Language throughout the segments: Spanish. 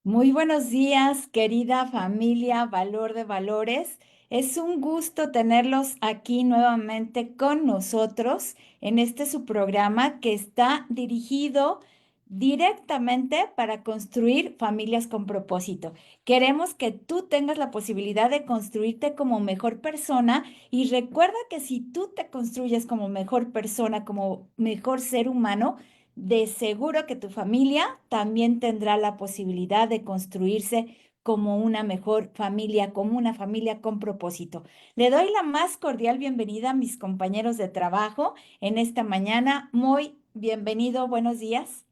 Muy buenos días, querida familia Valor de Valores. Es un gusto tenerlos aquí nuevamente con nosotros en este su programa que está dirigido directamente para construir familias con propósito. Queremos que tú tengas la posibilidad de construirte como mejor persona y recuerda que si tú te construyes como mejor persona, como mejor ser humano, de seguro que tu familia también tendrá la posibilidad de construirse como una mejor familia, como una familia con propósito. Le doy la más cordial bienvenida a mis compañeros de trabajo en esta mañana. Muy bienvenido, buenos días.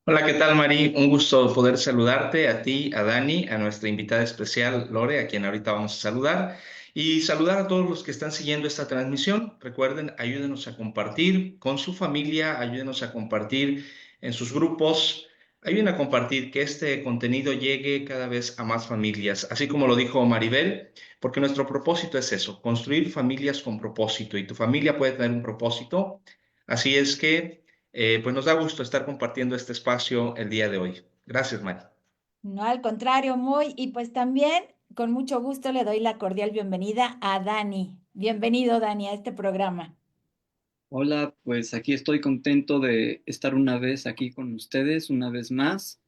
Hola, ¿qué tal, Mari? Un gusto poder saludarte a ti, a Dani, a nuestra invitada especial, Lore, a quien ahorita vamos a saludar, y saludar a todos los que están siguiendo esta transmisión. Recuerden, ayúdenos a compartir con su familia, ayúdenos a compartir en sus grupos, ayuden a compartir que este contenido llegue cada vez a más familias, así como lo dijo Maribel, porque nuestro propósito es eso, construir familias con propósito, y tu familia puede tener un propósito. Así es que pues nos da gusto estar compartiendo este espacio el día de hoy. Gracias, Mari. No, al contrario, muy, y pues también con mucho gusto le doy la cordial bienvenida a Dani. Bienvenido, Dani, a este programa. Hola, pues aquí estoy contento de estar una vez aquí con ustedes, una vez más,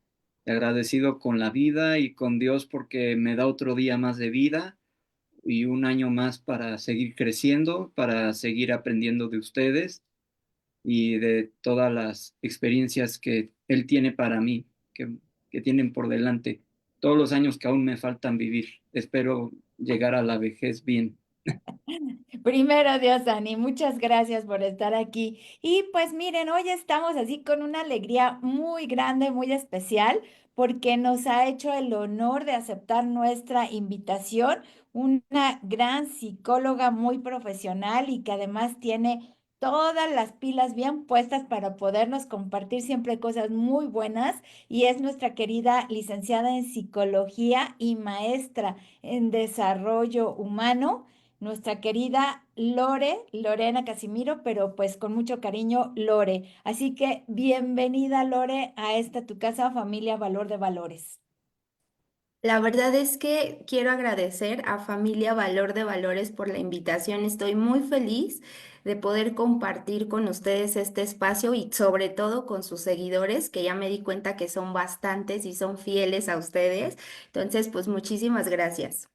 agradecido con la vida y con Dios porque me da otro día más de vida y un año más para seguir creciendo, para seguir aprendiendo de ustedes y de todas las experiencias que Él tiene para mí, que tienen por delante, todos los años que aún me faltan vivir. Espero llegar a la vejez bien. Primero Dios, Dani, muchas gracias por estar aquí. Y pues miren, hoy estamos así con una alegría muy grande, muy especial, porque nos ha hecho el honor de aceptar nuestra invitación una gran psicóloga muy profesional y que además tiene todas las pilas bien puestas para podernos compartir siempre cosas muy buenas. Y es nuestra querida licenciada en psicología y maestra en desarrollo humano, nuestra querida Lorena Casimiro, pero pues con mucho cariño, Lore. Así que bienvenida, Lore, a esta tu casa, familia Valor de Valores. La verdad es que quiero agradecer a Familia Valor de Valores por la invitación. Estoy muy feliz de poder compartir con ustedes este espacio y sobre todo con sus seguidores, que ya me di cuenta que son bastantes y son fieles a ustedes. Entonces, pues muchísimas gracias.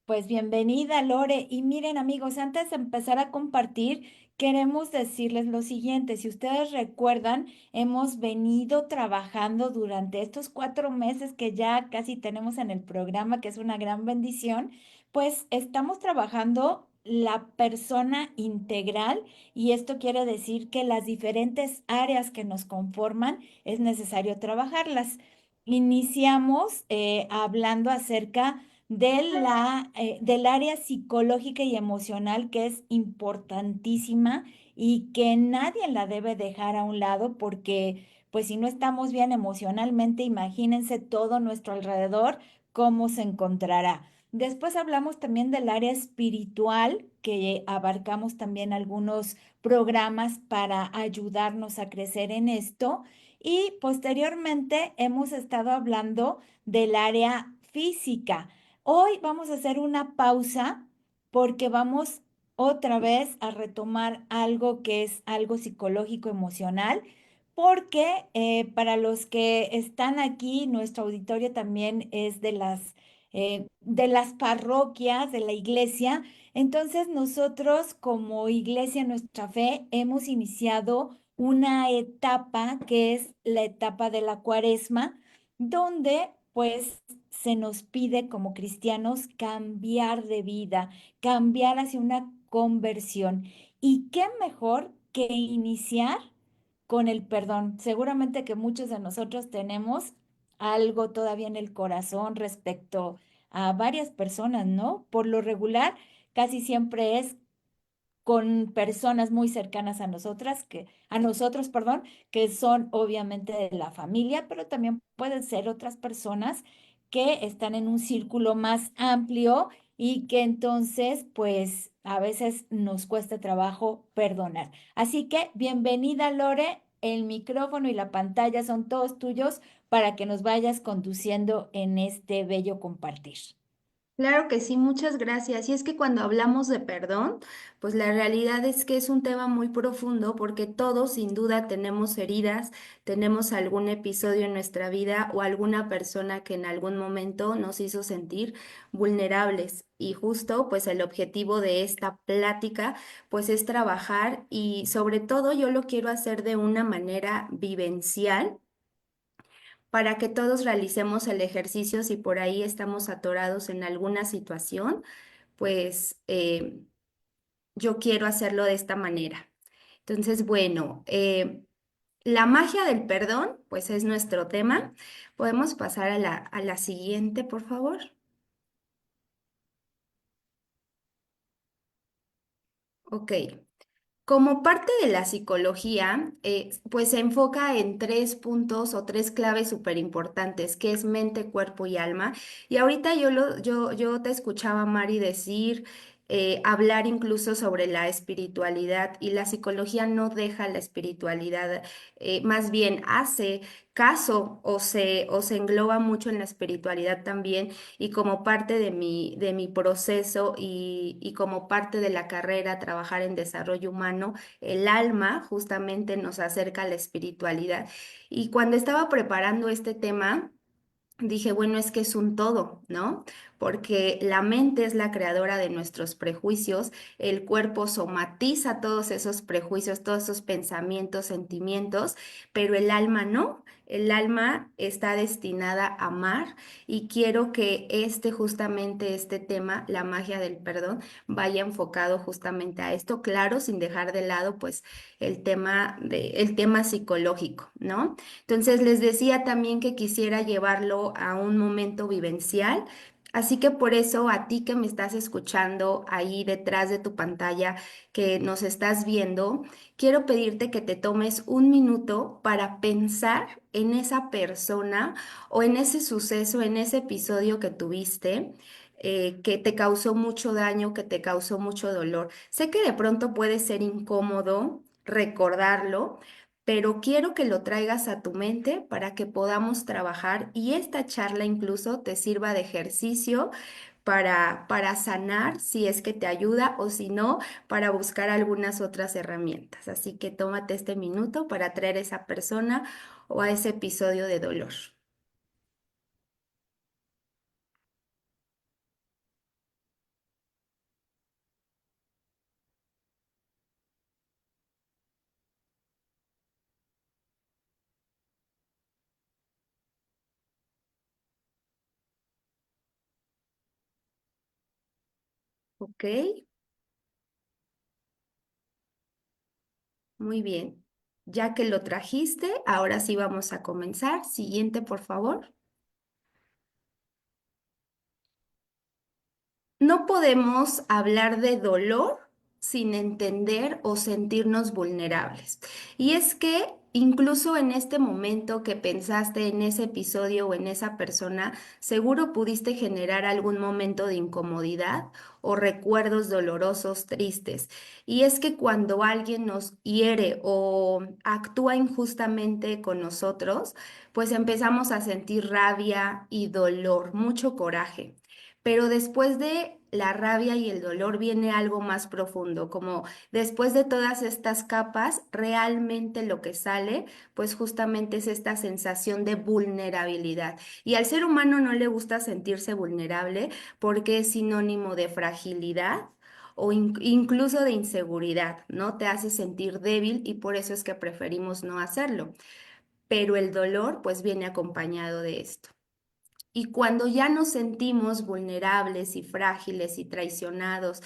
Pues bienvenida, Lore. Y miren, amigos, antes de empezar a compartir, queremos decirles lo siguiente. Si ustedes recuerdan, hemos venido trabajando durante estos 4 meses que ya casi tenemos en el programa, que es una gran bendición, pues estamos trabajando la persona integral y esto quiere decir que las diferentes áreas que nos conforman es necesario trabajarlas. Iniciamos hablando acerca del área psicológica y emocional, que es importantísima y que nadie la debe dejar a un lado porque, pues si no estamos bien emocionalmente, imagínense todo nuestro alrededor, cómo se encontrará. Después hablamos también del área espiritual, que abarcamos también algunos programas para ayudarnos a crecer en esto. Y posteriormente hemos estado hablando del área física. Hoy vamos a hacer una pausa porque vamos otra vez a retomar algo que es algo psicológico emocional, porque para los que están aquí, nuestro auditorio también es de las parroquias, de la iglesia. Entonces nosotros como iglesia, nuestra fe, hemos iniciado una etapa que es la etapa de la cuaresma, donde pues se nos pide como cristianos cambiar de vida, cambiar hacia una conversión. ¿Y qué mejor que iniciar con el perdón? Seguramente que muchos de nosotros tenemos algo todavía en el corazón respecto a varias personas, ¿no? Por lo regular, casi siempre es con personas muy cercanas a nosotras, a nosotros, perdón, que son obviamente de la familia, pero también pueden ser otras personas que están en un círculo más amplio y que entonces, pues, a veces nos cuesta trabajo perdonar. Así que, bienvenida, Lore. el micrófono y la pantalla son todos tuyos para que nos vayas conduciendo en este bello compartir. Claro que sí, muchas gracias. Y es que cuando hablamos de perdón, pues la realidad es que es un tema muy profundo porque todos sin duda tenemos heridas, tenemos algún episodio en nuestra vida o alguna persona que en algún momento nos hizo sentir vulnerables. Y justo pues el objetivo de esta plática pues es trabajar y sobre todo yo lo quiero hacer de una manera vivencial para que todos realicemos el ejercicio si por ahí estamos atorados en alguna situación, pues yo quiero hacerlo de esta manera. Entonces, bueno, la magia del perdón, pues es nuestro tema. Podemos pasar a la siguiente, por favor. Ok. Como parte de la psicología, pues se enfoca en tres puntos o tres claves súper importantes, que es mente, cuerpo y alma. Y ahorita yo te escuchaba, Mari, decir, hablar incluso sobre la espiritualidad y la psicología no deja la espiritualidad, más bien hace caso o se engloba mucho en la espiritualidad también y como parte de mi proceso y como parte de la carrera, trabajar en desarrollo humano, el alma justamente nos acerca a la espiritualidad. Y cuando estaba preparando este tema, dije, bueno, es que es un todo, ¿no? Porque la mente es la creadora de nuestros prejuicios, el cuerpo somatiza todos esos prejuicios, todos esos pensamientos, sentimientos, pero el alma no. El alma está destinada a amar y quiero que justamente este tema, la magia del perdón, vaya enfocado justamente a esto, claro, sin dejar de lado pues el tema psicológico, ¿no? Entonces les decía también que quisiera llevarlo a un momento vivencial. Así que por eso a ti que me estás escuchando ahí detrás de tu pantalla, que nos estás viendo, quiero pedirte que te tomes un minuto para pensar en esa persona o en ese suceso, en ese episodio que tuviste. Que te causó mucho daño, que te causó mucho dolor. Sé que de pronto puede ser incómodo recordarlo, pero quiero que lo traigas a tu mente para que podamos trabajar y esta charla incluso te sirva de ejercicio para sanar si es que te ayuda o si no, para buscar algunas otras herramientas. Así que tómate este minuto para traer a esa persona o a ese episodio de dolor. ¿Ok? Muy bien. Ya que lo trajiste, ahora sí vamos a comenzar. Siguiente, por favor. No podemos hablar de dolor sin entender o sentirnos vulnerables. Y es que incluso en este momento que pensaste en ese episodio o en esa persona, seguro pudiste generar algún momento de incomodidad o recuerdos dolorosos, tristes. Y es que cuando alguien nos hiere o actúa injustamente con nosotros, pues empezamos a sentir rabia y dolor, mucho coraje. Pero después de la rabia y el dolor viene algo más profundo, como después de todas estas capas, realmente lo que sale, pues justamente es esta sensación de vulnerabilidad. Y al ser humano no le gusta sentirse vulnerable porque es sinónimo de fragilidad o incluso de inseguridad, ¿no? Te hace sentir débil y por eso es que preferimos no hacerlo. Pero el dolor, pues viene acompañado de esto. Y cuando ya nos sentimos vulnerables y frágiles y traicionados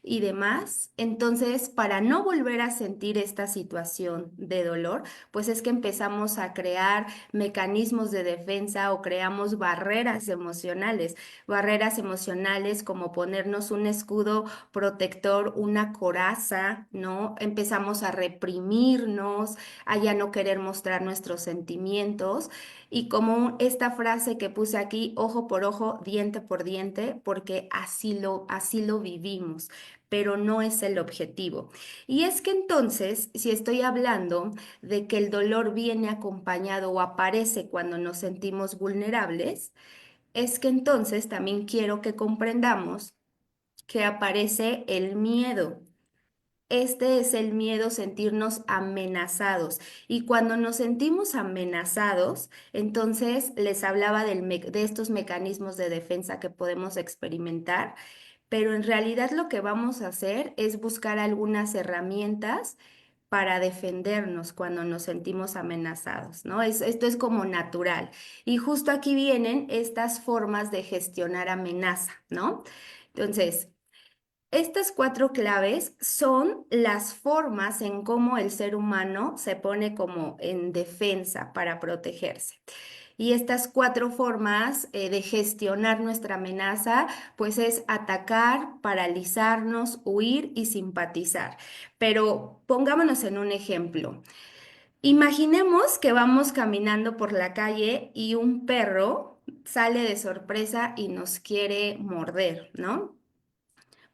y demás, entonces para no volver a sentir esta situación de dolor, pues es que empezamos a crear mecanismos de defensa o creamos barreras emocionales como ponernos un escudo protector, una coraza, ¿no? Empezamos a reprimirnos, a ya no querer mostrar nuestros sentimientos. Y como esta frase que puse aquí, ojo por ojo, diente por diente, porque así lo vivimos. pero no es el objetivo. Y es que entonces, si estoy hablando de que el dolor viene acompañado o aparece cuando nos sentimos vulnerables, es que entonces también quiero que comprendamos que aparece el miedo. Este es el miedo, sentirnos amenazados. Y cuando nos sentimos amenazados, entonces les hablaba de estos mecanismos de defensa que podemos experimentar, pero en realidad lo que vamos a hacer es buscar algunas herramientas para defendernos cuando nos sentimos amenazados, ¿no? Esto es como natural. Y justo aquí vienen estas formas de gestionar amenaza, ¿no? Entonces, estas cuatro claves son las formas en cómo el ser humano se pone como en defensa para protegerse. Y estas cuatro formas de gestionar nuestra amenaza, pues es atacar, paralizarnos, huir y simpatizar. Pero pongámonos en un ejemplo. Imaginemos que vamos caminando por la calle y un perro sale de sorpresa y nos quiere morder, ¿no?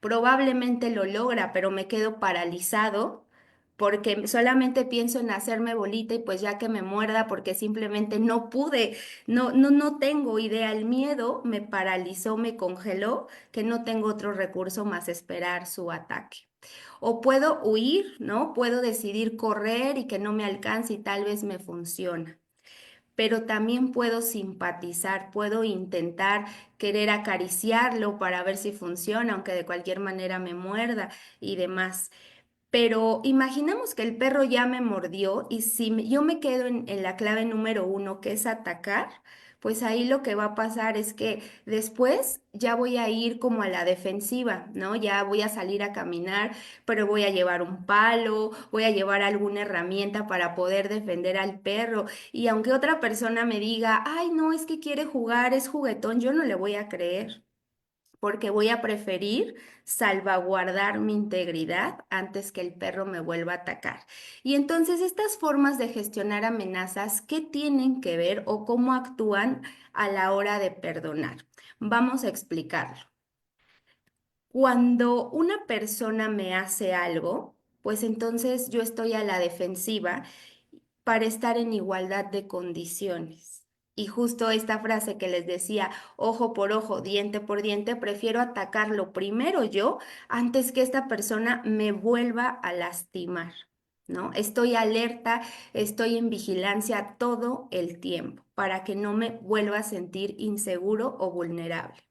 Probablemente lo logra, pero me quedo paralizado porque solamente pienso en hacerme bolita y pues ya que me muerda porque simplemente no pude, no tengo idea. El miedo me paralizó, me congeló, que no tengo otro recurso más esperar su ataque. O puedo huir, ¿no? Puedo decidir correr y que no me alcance y tal vez me funciona, pero también puedo simpatizar, puedo intentar querer acariciarlo para ver si funciona, aunque de cualquier manera me muerda y demás. Pero imaginemos que el perro ya me mordió y si yo me quedo en la clave número uno, que es atacar, pues ahí lo que va a pasar es que después ya voy a ir como a la defensiva, ¿no? Ya voy a salir a caminar, pero voy a llevar un palo, voy a llevar alguna herramienta para poder defender al perro. Y aunque otra persona me diga, ay, no, es que quiere jugar, es juguetón, yo no le voy a creer porque voy a preferir salvaguardar mi integridad antes que el perro me vuelva a atacar. Y entonces estas formas de gestionar amenazas, ¿qué tienen que ver o cómo actúan a la hora de perdonar? Vamos a explicarlo. Cuando una persona me hace algo, pues entonces yo estoy a la defensiva para estar en igualdad de condiciones. Y justo esta frase que les decía, ojo por ojo, diente por diente, prefiero atacarlo primero yo antes que esta persona me vuelva a lastimar, ¿no? Estoy alerta, estoy en vigilancia todo el tiempo para que no me vuelva a sentir inseguro o vulnerable.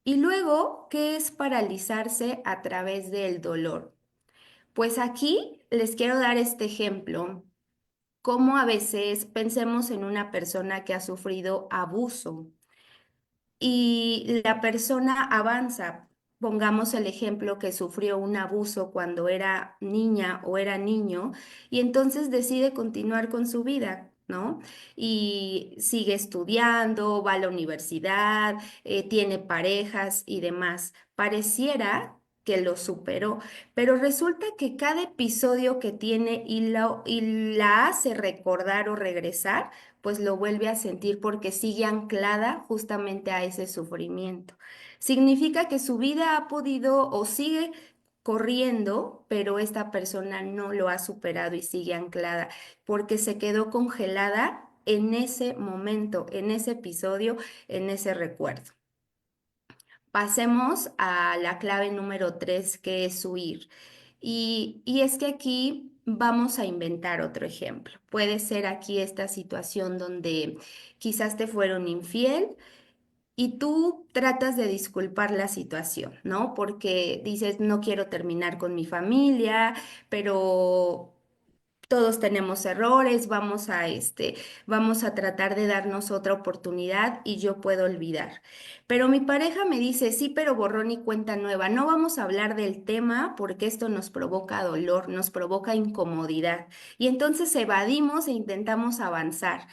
Y luego, ¿qué es paralizarse a través del dolor? Pues aquí les quiero dar este ejemplo, cómo a veces pensemos en una persona que ha sufrido abuso y la persona avanza. Pongamos el ejemplo que sufrió un abuso cuando era niña o era niño y entonces decide continuar con su vida, ¿no? Y sigue estudiando, va a la universidad, tiene parejas y demás. Pareciera que lo superó, pero resulta que cada episodio que tiene y la hace recordar o regresar, pues lo vuelve a sentir porque sigue anclada justamente a ese sufrimiento. Significa que su vida ha podido o sigue corriendo, pero esta persona no lo ha superado y sigue anclada porque se quedó congelada en ese momento, en ese episodio, en ese recuerdo. Pasemos a la clave número 3, que es huir. Y es que aquí vamos a inventar otro ejemplo. Puede ser aquí esta situación donde quizás te fueron infiel y tú tratas de disculpar la situación, ¿no? Porque dices, no quiero terminar con mi familia, pero todos tenemos errores, vamos a tratar de darnos otra oportunidad y yo puedo olvidar. Pero mi pareja me dice, sí, pero borrón y cuenta nueva. No vamos a hablar del tema porque esto nos provoca dolor, nos provoca incomodidad. Y entonces evadimos e intentamos avanzar.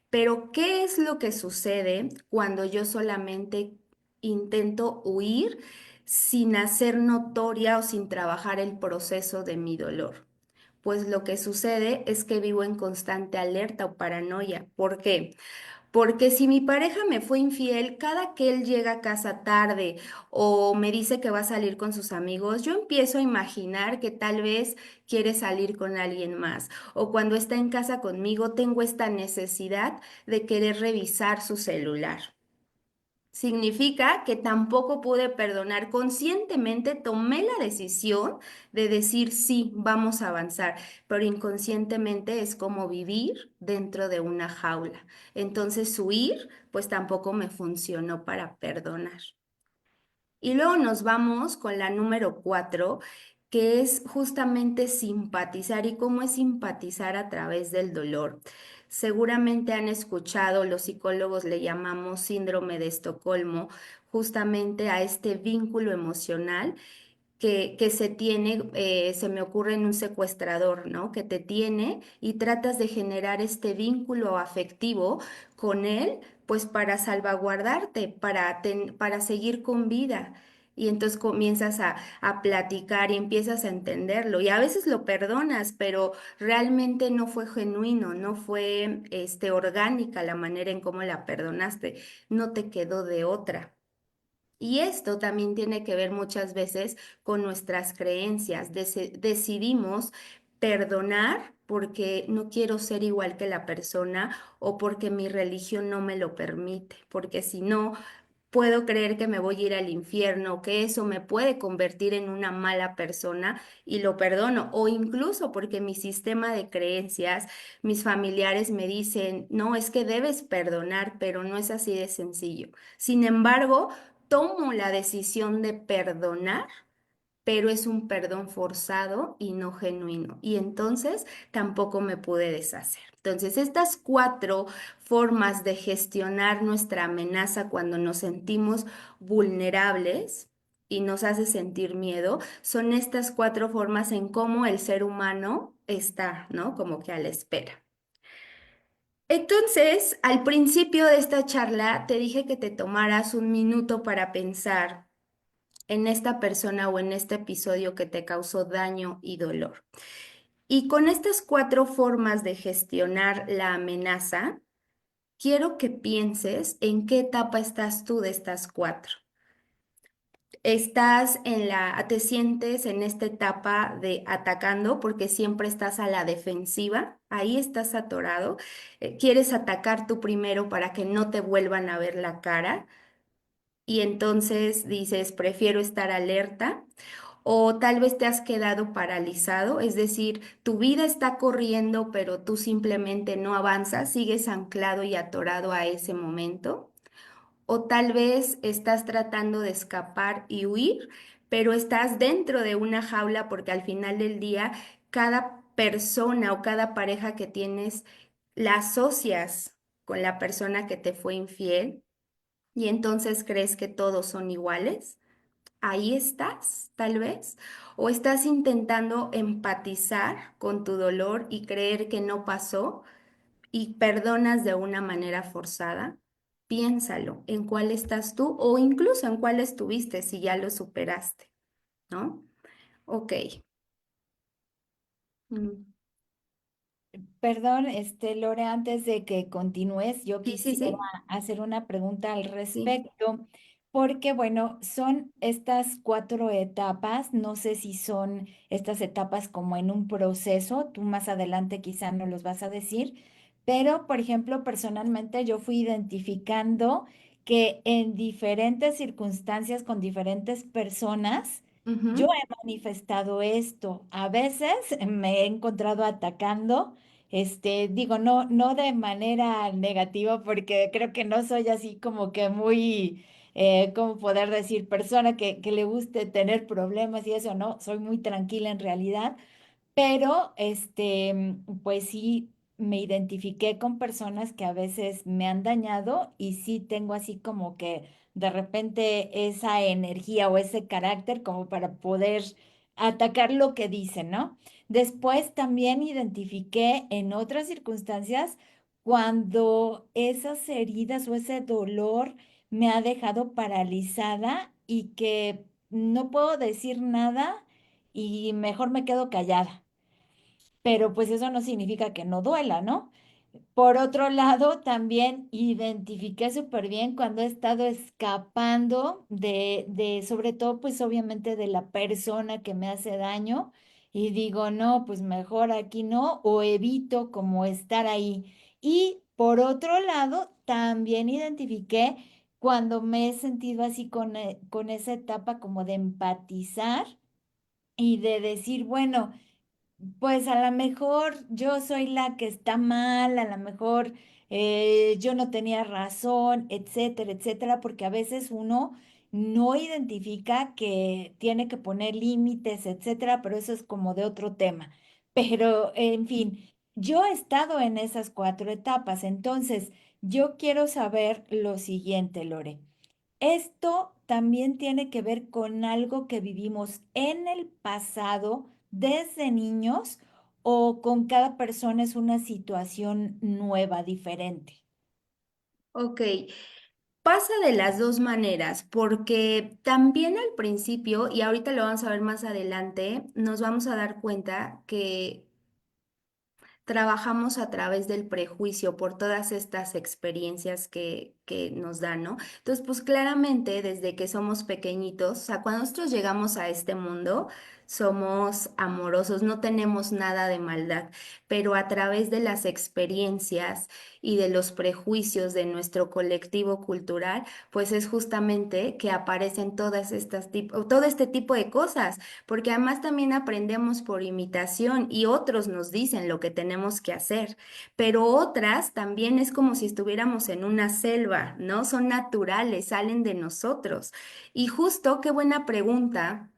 Pero ¿qué es lo que sucede cuando yo solamente intento huir sin hacer notoria o sin trabajar el proceso de mi dolor? Pues lo que sucede es que vivo en constante alerta o paranoia. ¿Por qué? Porque si mi pareja me fue infiel, cada que él llega a casa tarde o me dice que va a salir con sus amigos, yo empiezo a imaginar que tal vez quiere salir con alguien más. O cuando está en casa conmigo, tengo esta necesidad de querer revisar su celular. Significa que tampoco pude perdonar. Conscientemente tomé la decisión de decir sí, vamos a avanzar, pero inconscientemente es como vivir dentro de una jaula. Entonces huir, pues tampoco me funcionó para perdonar. Y luego nos vamos con la número 4, que es justamente simpatizar. ¿Y cómo es simpatizar a través del dolor? Seguramente han escuchado, los psicólogos le llamamos síndrome de Estocolmo, justamente a este vínculo emocional que se tiene, se me ocurre en un secuestrador, ¿no? Que te tiene y tratas de generar este vínculo afectivo con él, pues para salvaguardarte, para seguir con vida. Y entonces comienzas a platicar y empiezas a entenderlo. Y a veces lo perdonas, pero realmente no fue genuino, no fue orgánica la manera en cómo la perdonaste, no te quedó de otra. Y esto también tiene que ver muchas veces con nuestras creencias. Decidimos perdonar porque no quiero ser igual que la persona o porque mi religión no me lo permite, porque si no, puedo creer que me voy a ir al infierno, que eso me puede convertir en una mala persona y lo perdono, o incluso porque mi sistema de creencias, mis familiares me dicen, no, es que debes perdonar, pero no es así de sencillo. Sin embargo, tomo la decisión de perdonar, pero es un perdón forzado y no genuino. Y entonces tampoco me pude deshacer. Entonces, estas 4 formas de gestionar nuestra amenaza cuando nos sentimos vulnerables y nos hace sentir miedo, son estas 4 formas en cómo el ser humano está, ¿no? Como que a la espera. Entonces, al principio de esta charla, te dije que te tomaras un minuto para pensar en esta persona o en este episodio que te causó daño y dolor. Y con estas 4 formas de gestionar la amenaza, quiero que pienses en qué etapa estás tú de estas 4. Te sientes en esta etapa de atacando porque siempre estás a la defensiva, ahí estás atorado, quieres atacar tú primero para que no te vuelvan a ver la cara y entonces dices, prefiero estar alerta. O tal vez te has quedado paralizado, es decir, tu vida está corriendo, pero tú simplemente no avanzas, sigues anclado y atorado a ese momento. O tal vez estás tratando de escapar y huir, pero estás dentro de una jaula porque al final del día cada persona o cada pareja que tienes la asocias con la persona que te fue infiel y entonces crees que todos son iguales. Ahí estás, tal vez. O estás intentando empatizar con tu dolor y creer que no pasó y perdonas de una manera forzada. Piénsalo, en cuál estás tú o incluso en cuál estuviste si ya lo superaste, ¿no? Ok. Mm. Perdón, Lore, antes de que continúes, yo Sí, sí, quisiera sí. hacer una pregunta al Sí. respecto, porque bueno, son estas 4 etapas, no sé si son estas etapas como en un proceso, tú más adelante quizá no los vas a decir, pero por ejemplo, personalmente yo fui identificando que en diferentes circunstancias con diferentes personas, yo Ujú. he manifestado esto. A veces me he encontrado atacando. Digo, no, no de manera negativa, porque creo que no soy así como que muy, ¿cómo poder decir? Persona que le guste tener problemas y eso, no, soy muy tranquila en realidad. Pero, pues sí, me identifiqué con personas que a veces me han dañado y sí tengo así como que de repente esa energía o ese carácter como para poder atacar lo que dicen, ¿no? Después también identifiqué en otras circunstancias cuando esas heridas o ese dolor me ha dejado paralizada y que no puedo decir nada y mejor me quedo callada, pero pues eso no significa que no duela, ¿no? Por otro lado, también identifiqué súper bien cuando he estado escapando sobre todo, pues obviamente de la persona que me hace daño y digo, no, pues mejor aquí no, o evito como estar ahí. Y por otro lado, también identifiqué cuando me he sentido así con esa etapa como de empatizar y de decir, bueno, pues a lo mejor yo soy la que está mal, a lo mejor yo no tenía razón, etcétera, etcétera, porque a veces uno no identifica que tiene que poner límites, etcétera, pero eso es como de otro tema. Pero, en fin, yo he estado en esas cuatro etapas, entonces yo quiero saber lo siguiente, Lore. Esto también tiene que ver con algo que vivimos en el pasado desde niños o con cada persona es una situación nueva, diferente. Ok, pasa de las dos maneras, porque también al principio, y ahorita lo vamos a ver más adelante, nos vamos a dar cuenta que trabajamos a través del prejuicio por todas estas experiencias que nos dan, ¿no? Entonces, pues claramente desde que somos pequeñitos, o sea, cuando nosotros llegamos a este mundo, somos amorosos, no tenemos nada de maldad, pero a través de las experiencias y de los prejuicios de nuestro colectivo cultural, pues es justamente que aparecen todo este tipo de cosas porque además también aprendemos por imitación y otros nos dicen lo que tenemos que hacer, pero otras también es como si estuviéramos en una selva, ¿no? Son naturales, salen de nosotros. Y justo, qué buena pregunta.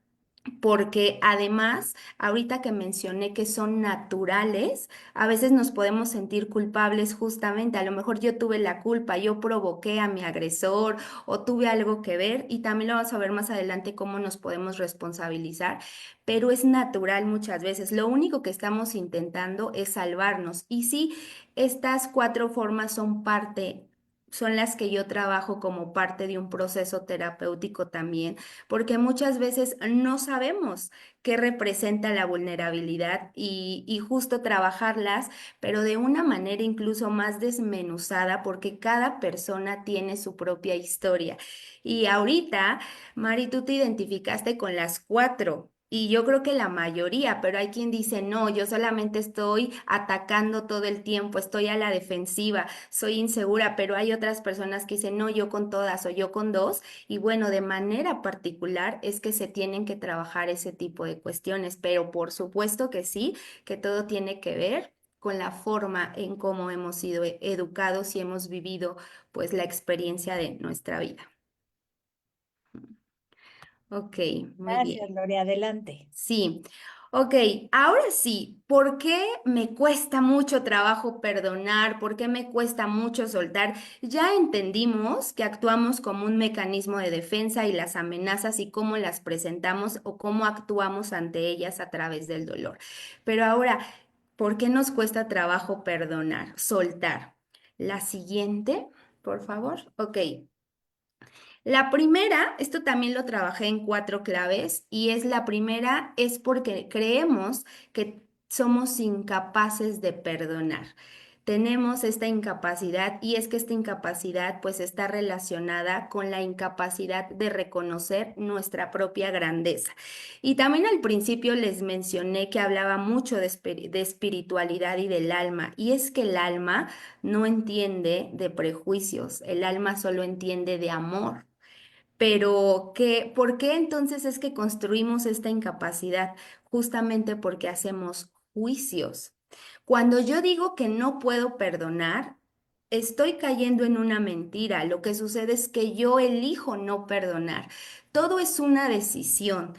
Porque además, ahorita que mencioné que son naturales, a veces nos podemos sentir culpables justamente. A lo mejor yo tuve la culpa, yo provoqué a mi agresor o tuve algo que ver y también lo vamos a ver más adelante cómo nos podemos responsabilizar, pero es natural muchas veces. Lo único que estamos intentando es salvarnos. Y sí, estas cuatro formas son las que yo trabajo como parte de un proceso terapéutico también porque muchas veces no sabemos qué representa la vulnerabilidad y justo trabajarlas, pero de una manera incluso más desmenuzada, porque cada persona tiene su propia historia. Y ahorita, Mari, tú te identificaste con las cuatro. Y yo creo que la mayoría, pero hay quien dice, no, yo solamente estoy atacando todo el tiempo, estoy a la defensiva, soy insegura, pero hay otras personas que dicen, no, yo con todas o yo con dos. Y bueno, de manera particular es que se tienen que trabajar ese tipo de cuestiones, pero por supuesto que sí, que todo tiene que ver con la forma en cómo hemos sido educados y hemos vivido pues la experiencia de nuestra vida. Ok, muy Gracias, bien. Lore, adelante. Sí, ok, ahora sí, ¿por qué me cuesta mucho trabajo perdonar? ¿Por qué me cuesta mucho soltar? Ya entendimos que actuamos como un mecanismo de defensa y las amenazas y cómo las presentamos o cómo actuamos ante ellas a través del dolor. Pero ahora, ¿por qué nos cuesta trabajo perdonar, soltar? La siguiente, por favor. Ok. La primera, esto también lo trabajé en cuatro claves y es la primera, es porque creemos que somos incapaces de perdonar. Tenemos esta incapacidad y es que esta incapacidad pues está relacionada con la incapacidad de reconocer nuestra propia grandeza. Y también al principio les mencioné que hablaba mucho de espiritualidad y del alma y es que el alma no entiende de prejuicios, el alma solo entiende de amor. Pero ¿por qué entonces es que construimos esta incapacidad? Justamente porque hacemos juicios. Cuando yo digo que no puedo perdonar, estoy cayendo en una mentira. Lo que sucede es que yo elijo no perdonar. Todo es una decisión.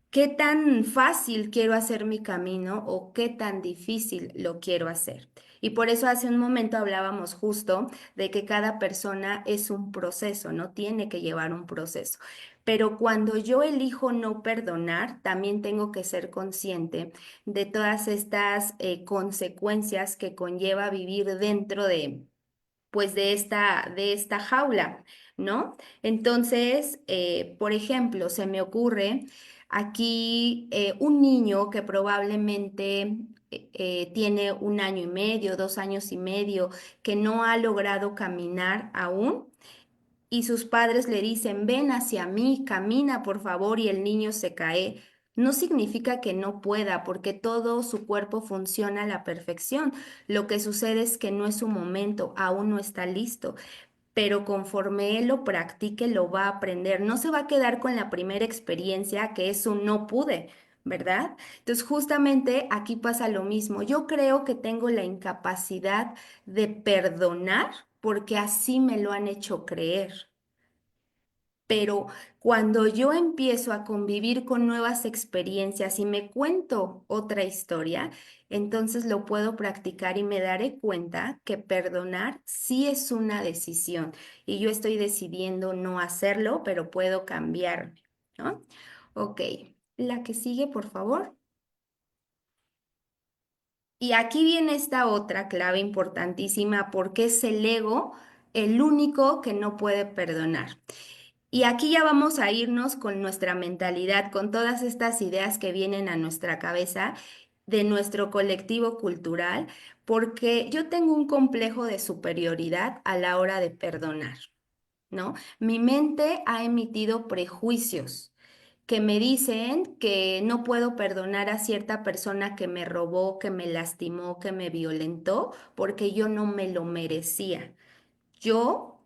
¿Qué tan fácil quiero hacer mi camino o qué tan difícil lo quiero hacer? Y por eso hace un momento hablábamos justo de que cada persona es un proceso, no tiene que llevar un proceso. Pero cuando yo elijo no perdonar, también tengo que ser consciente de todas estas consecuencias que conlleva vivir dentro de pues de esta jaula, ¿no? Entonces, por ejemplo, se me ocurre Aquí un niño que probablemente tiene 1 año y medio, 2 años y medio, que no ha logrado caminar aún y sus padres le dicen, ven hacia mí, camina por favor, y el niño se cae. No significa que no pueda, porque todo su cuerpo funciona a la perfección. Lo que sucede es que no es su momento, aún no está listo, pero conforme él lo practique, lo va a aprender. No se va a quedar con la primera experiencia, que es un no pude, ¿verdad? Entonces, justamente aquí pasa lo mismo. Yo creo que tengo la incapacidad de perdonar porque así me lo han hecho creer. Pero cuando yo empiezo a convivir con nuevas experiencias y me cuento otra historia, entonces lo puedo practicar y me daré cuenta que perdonar sí es una decisión y yo estoy decidiendo no hacerlo, pero puedo cambiarme, ¿no? Ok, la que sigue, por favor. Y aquí viene esta otra clave importantísima porque es el ego el único que no puede perdonar. Y aquí ya vamos a irnos con nuestra mentalidad, con todas estas ideas que vienen a nuestra cabeza de nuestro colectivo cultural, porque yo tengo un complejo de superioridad a la hora de perdonar, ¿no? Mi mente ha emitido prejuicios que me dicen que no puedo perdonar a cierta persona que me robó, que me lastimó, que me violentó, porque yo no me lo merecía. Yo,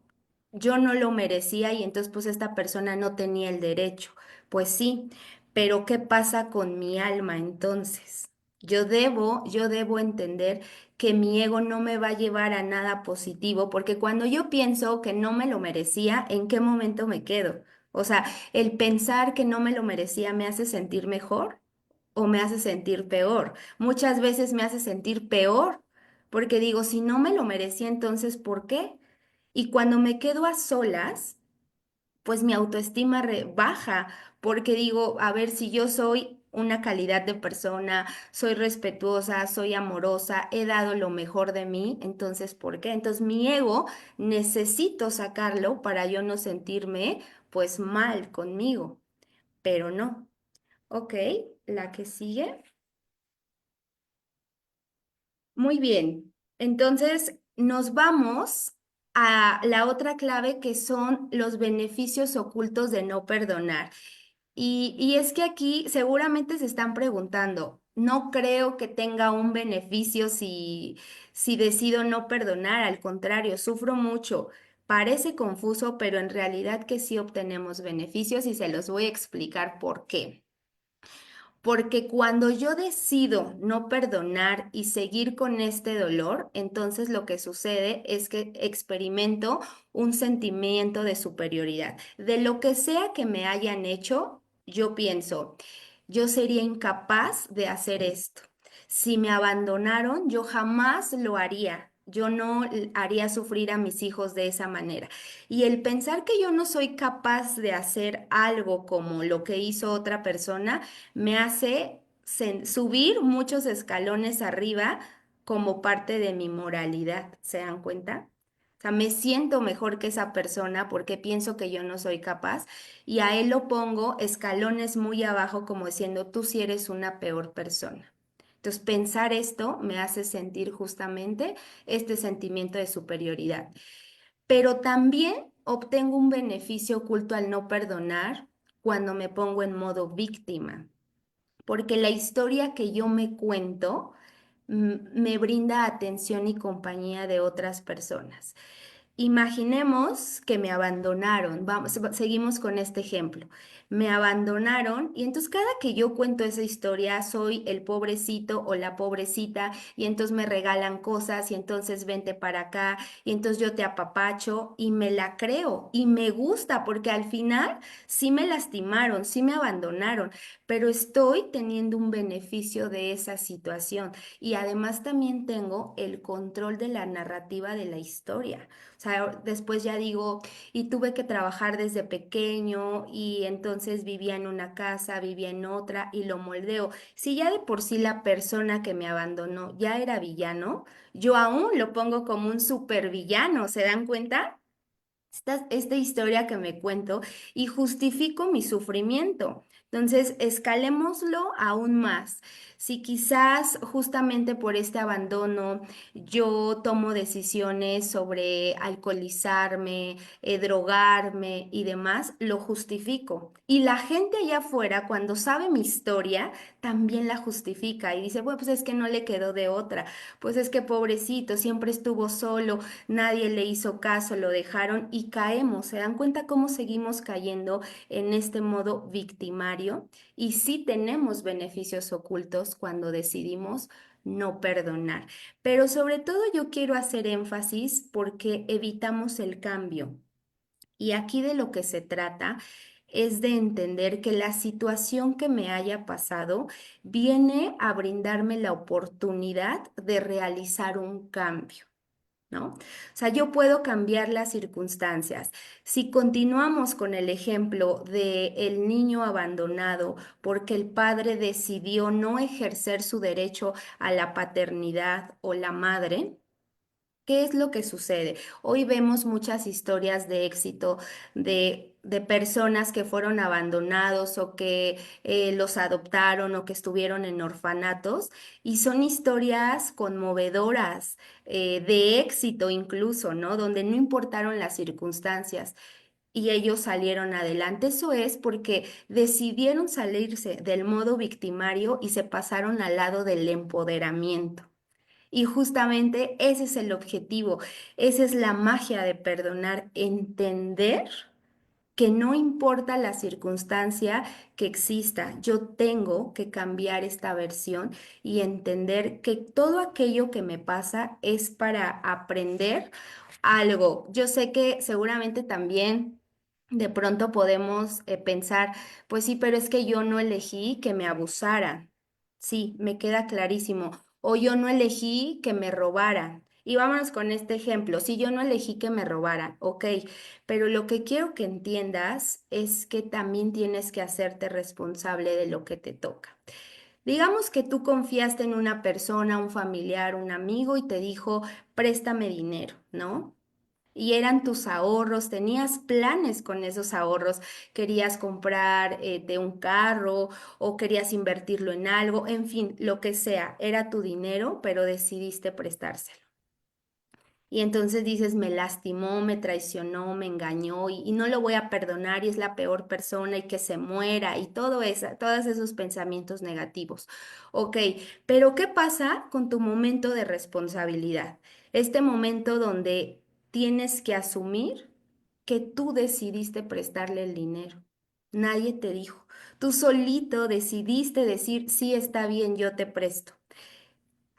yo no lo merecía y entonces pues esta persona no tenía el derecho. Pues sí, pero ¿qué pasa con mi alma entonces? Yo debo entender que mi ego no me va a llevar a nada positivo, porque cuando yo pienso que no me lo merecía, ¿en qué momento me quedo? O sea, el pensar que no me lo merecía me hace sentir mejor o me hace sentir peor. Muchas veces me hace sentir peor, porque digo, si no me lo merecía, entonces ¿por qué? Y cuando me quedo a solas, pues mi autoestima baja, porque digo, a ver, si yo soy una calidad de persona, soy respetuosa, soy amorosa, he dado lo mejor de mí, entonces, ¿por qué? Entonces mi ego necesito sacarlo para yo no sentirme pues mal conmigo, pero no. Ok, la que sigue. Muy bien. Entonces, nos vamos a la otra clave que son los beneficios ocultos de no perdonar. Y es que aquí seguramente se están preguntando, no creo que tenga un beneficio si decido no perdonar, al contrario, sufro mucho. Parece confuso, pero en realidad que sí obtenemos beneficios y se los voy a explicar por qué. Porque cuando yo decido no perdonar y seguir con este dolor, entonces lo que sucede es que experimento un sentimiento de superioridad. De lo que sea que me hayan hecho, yo pienso, yo sería incapaz de hacer esto. Si me abandonaron, yo jamás lo haría. Yo no haría sufrir a mis hijos de esa manera. Y el pensar que yo no soy capaz de hacer algo como lo que hizo otra persona, me hace subir muchos escalones arriba como parte de mi moralidad. ¿Se dan cuenta? O sea, me siento mejor que esa persona porque pienso que yo no soy capaz y a él lo pongo escalones muy abajo como diciendo, tú sí eres una peor persona. Entonces, pensar esto me hace sentir justamente este sentimiento de superioridad. Pero también obtengo un beneficio oculto al no perdonar cuando me pongo en modo víctima porque la historia que yo me cuento me brinda atención y compañía de otras personas. Imaginemos que me abandonaron. Vamos, seguimos con este ejemplo. Me abandonaron y entonces cada que yo cuento esa historia soy el pobrecito o la pobrecita y entonces me regalan cosas y entonces vente para acá y entonces yo te apapacho y me la creo y me gusta porque al final sí me lastimaron, sí me abandonaron, pero estoy teniendo un beneficio de esa situación y además también tengo el control de la narrativa de la historia. O sea, después ya digo, y tuve que trabajar desde pequeño y entonces vivía en una casa, vivía en otra y lo moldeo. Si ya de por sí la persona que me abandonó ya era villano, yo aún lo pongo como un supervillano, ¿se dan cuenta? Esta historia que me cuento y justifico mi sufrimiento. Entonces, escalémoslo aún más. Si quizás justamente por este abandono yo tomo decisiones sobre alcoholizarme, drogarme y demás, lo justifico. Y la gente allá afuera, cuando sabe mi historia, también la justifica y dice, bueno, pues es que no le quedó de otra, pues es que pobrecito, siempre estuvo solo, nadie le hizo caso, lo dejaron y caemos. ¿Se dan cuenta cómo seguimos cayendo en este modo victimario? Y sí tenemos beneficios ocultos cuando decidimos no perdonar. Pero sobre todo yo quiero hacer énfasis porque evitamos el cambio. Y aquí de lo que se trata es de entender que la situación que me haya pasado viene a brindarme la oportunidad de realizar un cambio. ¿No? O sea, yo puedo cambiar las circunstancias. Si continuamos con el ejemplo de el niño abandonado porque el padre decidió no ejercer su derecho a la paternidad o la madre, ¿qué es lo que sucede? Hoy vemos muchas historias de éxito de personas que fueron abandonados o que los adoptaron o que estuvieron en orfanatos y son historias conmovedoras, de éxito incluso, ¿no? Donde no importaron las circunstancias y ellos salieron adelante. Eso es porque decidieron salirse del modo victimario y se pasaron al lado del empoderamiento. Y justamente ese es el objetivo, esa es la magia de perdonar, entender que no importa la circunstancia que exista, yo tengo que cambiar esta versión y entender que todo aquello que me pasa es para aprender algo. Yo sé que seguramente también de pronto podemos pensar, pues sí, pero es que yo no elegí que me abusaran. Sí, me queda clarísimo. O yo no elegí que me robaran. Y vámonos con este ejemplo. Si yo no elegí que me robaran, ok, pero lo que quiero que entiendas es que también tienes que hacerte responsable de lo que te toca. Digamos que tú confiaste en una persona, un familiar, un amigo y te dijo, préstame dinero, ¿no? Y eran tus ahorros, tenías planes con esos ahorros, querías comprar de un carro o querías invertirlo en algo, en fin, lo que sea, era tu dinero, pero decidiste prestárselo. Y entonces dices, me lastimó, me traicionó, me engañó y no lo voy a perdonar y es la peor persona y que se muera y todo eso, todos esos pensamientos negativos. Ok, pero ¿qué pasa con tu momento de responsabilidad? Este momento donde tienes que asumir que tú decidiste prestarle el dinero. Nadie te dijo. Tú solito decidiste decir, sí, está bien, yo te presto.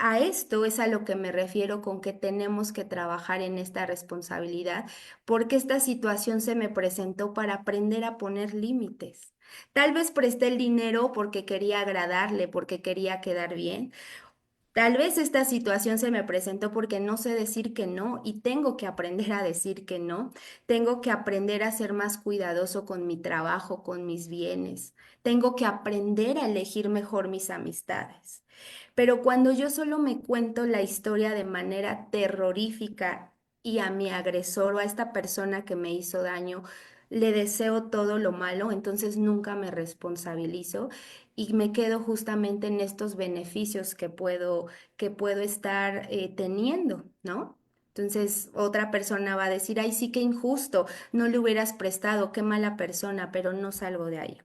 A esto es a lo que me refiero con que tenemos que trabajar en esta responsabilidad, porque esta situación se me presentó para aprender a poner límites. Tal vez presté el dinero porque quería agradarle, porque quería quedar bien. Tal vez esta situación se me presentó porque no sé decir que no y tengo que aprender a decir que no. Tengo que aprender a ser más cuidadoso con mi trabajo, con mis bienes. Tengo que aprender a elegir mejor mis amistades. Pero cuando yo solo me cuento la historia de manera terrorífica y a mi agresor o a esta persona que me hizo daño, le deseo todo lo malo, entonces nunca me responsabilizo y me quedo justamente en estos beneficios que puedo estar teniendo, ¿no? Entonces otra persona va a decir, ay, sí, qué injusto, no le hubieras prestado, qué mala persona, pero no salgo de ahí.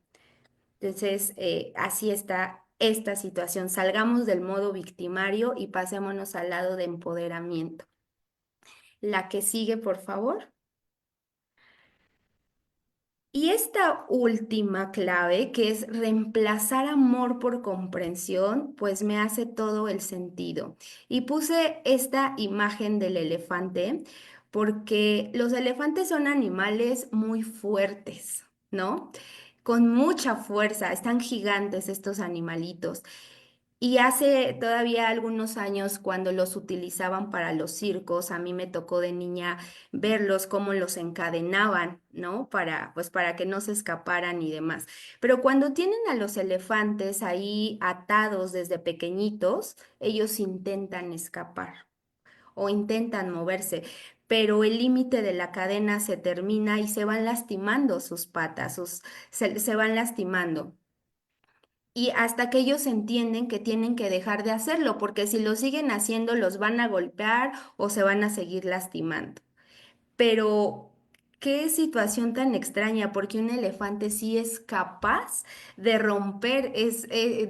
Entonces, así está esta situación. Salgamos del modo victimario y pasémonos al lado de empoderamiento. La que sigue, por favor. Y esta última clave, que es reemplazar amor por comprensión, pues me hace todo el sentido. Y puse esta imagen del elefante porque los elefantes son animales muy fuertes, ¿no? Con mucha fuerza, están gigantes estos animalitos. Y hace todavía algunos años, cuando los utilizaban para los circos, a mí me tocó de niña verlos cómo los encadenaban, ¿no? Pues para que no se escaparan y demás. Pero cuando tienen a los elefantes ahí atados desde pequeñitos, ellos intentan escapar o intentan moverse, pero el límite de la cadena se termina y se van lastimando sus patas, se van lastimando. y hasta que ellos entienden que tienen que dejar de hacerlo, porque si lo siguen haciendo los van a golpear o se van a seguir lastimando. Pero qué situación tan extraña, porque un elefante sí es capaz de romper,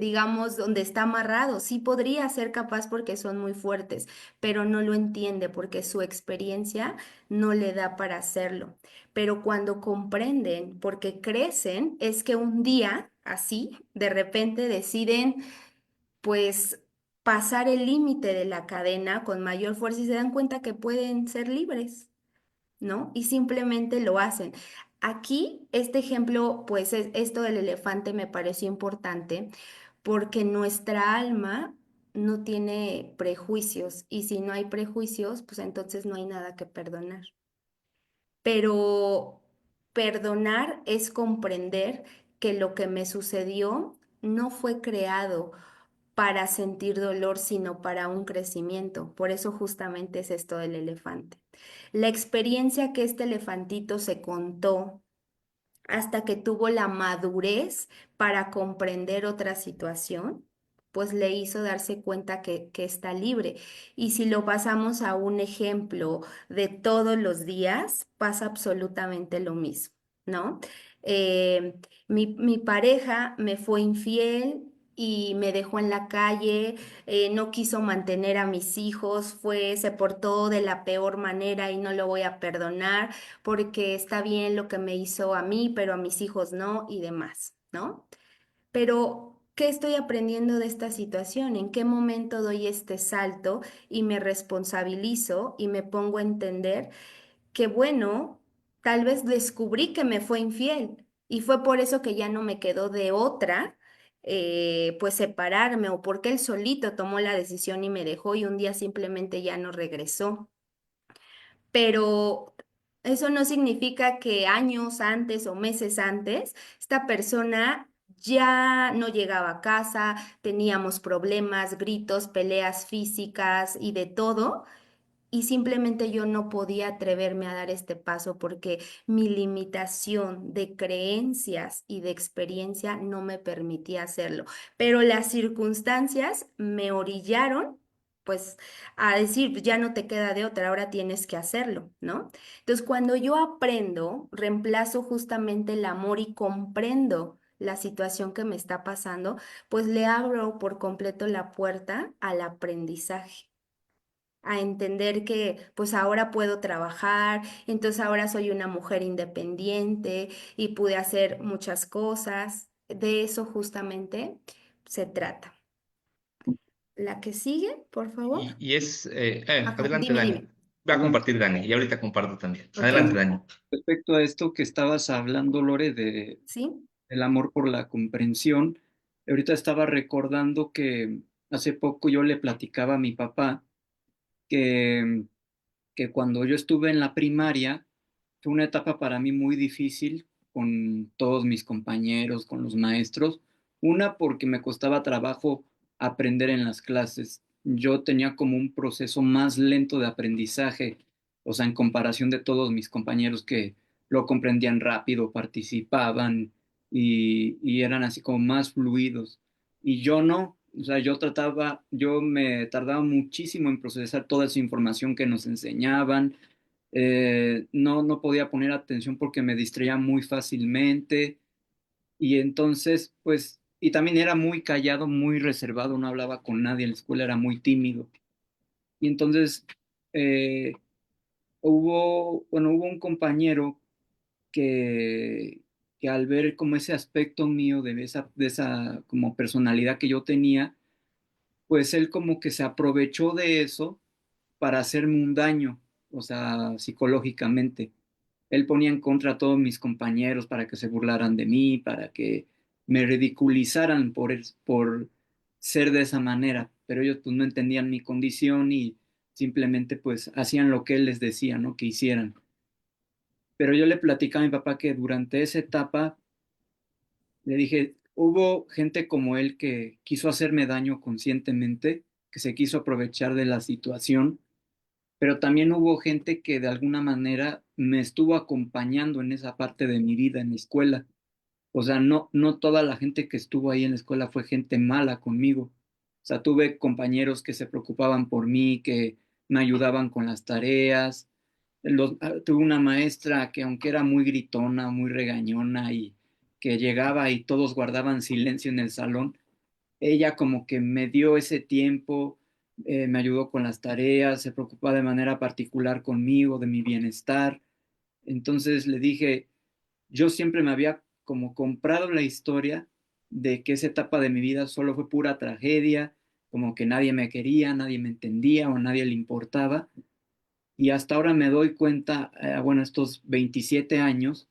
digamos, donde está amarrado. Sí podría ser capaz porque son muy fuertes, pero no lo entiende porque su experiencia no le da para hacerlo. Pero cuando comprenden, porque crecen, es que un día, así, de repente deciden, pues, pasar el límite de la cadena con mayor fuerza y se dan cuenta que pueden ser libres, ¿no? Y simplemente lo hacen. Aquí, este ejemplo, pues esto del elefante me pareció importante porque nuestra alma no tiene prejuicios y si no hay prejuicios, pues entonces no hay nada que perdonar. Pero perdonar es comprender que lo que me sucedió no fue creado para sentir dolor, sino para un crecimiento. Por eso justamente es esto del elefante. La experiencia que este elefantito se contó hasta que tuvo la madurez para comprender otra situación, pues le hizo darse cuenta que está libre. Y si lo pasamos a un ejemplo de todos los días, pasa absolutamente lo mismo, ¿no? Eh, mi pareja me fue infiel. Y me dejó en la calle, no quiso mantener a mis hijos, se portó de la peor manera y no lo voy a perdonar porque está bien lo que me hizo a mí, pero a mis hijos no y demás, ¿no? Pero, ¿qué estoy aprendiendo de esta situación? ¿En qué momento doy este salto y me responsabilizo y me pongo a entender que, bueno, tal vez descubrí que me fue infiel y fue por eso que ya no me quedó de otra? Pues separarme o porque él solito tomó la decisión y me dejó y un día simplemente ya no regresó, pero eso no significa que años antes o meses antes esta persona ya no llegaba a casa, teníamos problemas, gritos, peleas físicas y de todo. Y simplemente yo no podía atreverme a dar este paso porque mi limitación de creencias y de experiencia no me permitía hacerlo. Pero las circunstancias me orillaron, pues, a decir, ya no te queda de otra, ahora tienes que hacerlo, ¿no? Entonces, cuando yo aprendo, reemplazo justamente el amor y comprendo la situación que me está pasando, pues le abro por completo la puerta al aprendizaje, a entender que pues ahora puedo trabajar, entonces ahora soy una mujer independiente y pude hacer muchas cosas. De eso justamente se trata. La que sigue, por favor. Y es, Ajá, adelante, dime, Dani. dime. Va a No, compartir Dani y ahorita comparto también. Adelante, Ok, Dani. respecto a esto que estabas hablando, Lore, ¿sí? del amor por la comprensión, ahorita estaba recordando que hace poco yo le platicaba a mi papá que, que cuando yo estuve en la primaria fue una etapa para mí muy difícil con todos mis compañeros, con los maestros. Una, porque me costaba trabajo aprender en las clases. Yo tenía como un proceso más lento de aprendizaje, o sea, en comparación de todos mis compañeros que lo comprendían rápido, participaban y eran así como más fluidos. Y yo no, o sea, yo me tardaba muchísimo en procesar toda esa información que nos enseñaban. No podía poner atención porque me distraía muy fácilmente y entonces, pues, y también era muy callado, muy reservado, no hablaba con nadie en la escuela, era muy tímido. Y entonces eh, hubo un compañero que, que al ver como ese aspecto mío de esa como personalidad que yo tenía, pues él como que se aprovechó de eso para hacerme un daño, o sea, psicológicamente. Él ponía en contra a todos mis compañeros para que se burlaran de mí, para que me ridiculizaran por ser de esa manera, pero ellos pues no entendían mi condición y simplemente pues hacían lo que él les decía, ¿no? Que hicieran. Pero yo le platicaba a mi papá que durante esa etapa le dije, hubo gente como él que quiso hacerme daño conscientemente, que se quiso aprovechar de la situación, pero también hubo gente que de alguna manera me estuvo acompañando en esa parte de mi vida en la escuela. O sea, no toda la gente que estuvo ahí en la escuela fue gente mala conmigo. O sea, tuve compañeros que se preocupaban por mí, que me ayudaban con las tareas. Tuve una maestra que aunque era muy gritona, muy regañona y que llegaba y todos guardaban silencio en el salón, ella como que me dio ese tiempo, me ayudó con las tareas, se preocupaba de manera particular conmigo, de mi bienestar. Entonces le dije, yo siempre me había como comprado la historia de que esa etapa de mi vida solo fue pura tragedia, como que nadie me quería, nadie me entendía o nadie le importaba. Y hasta ahora me doy cuenta, bueno, estos 27 años,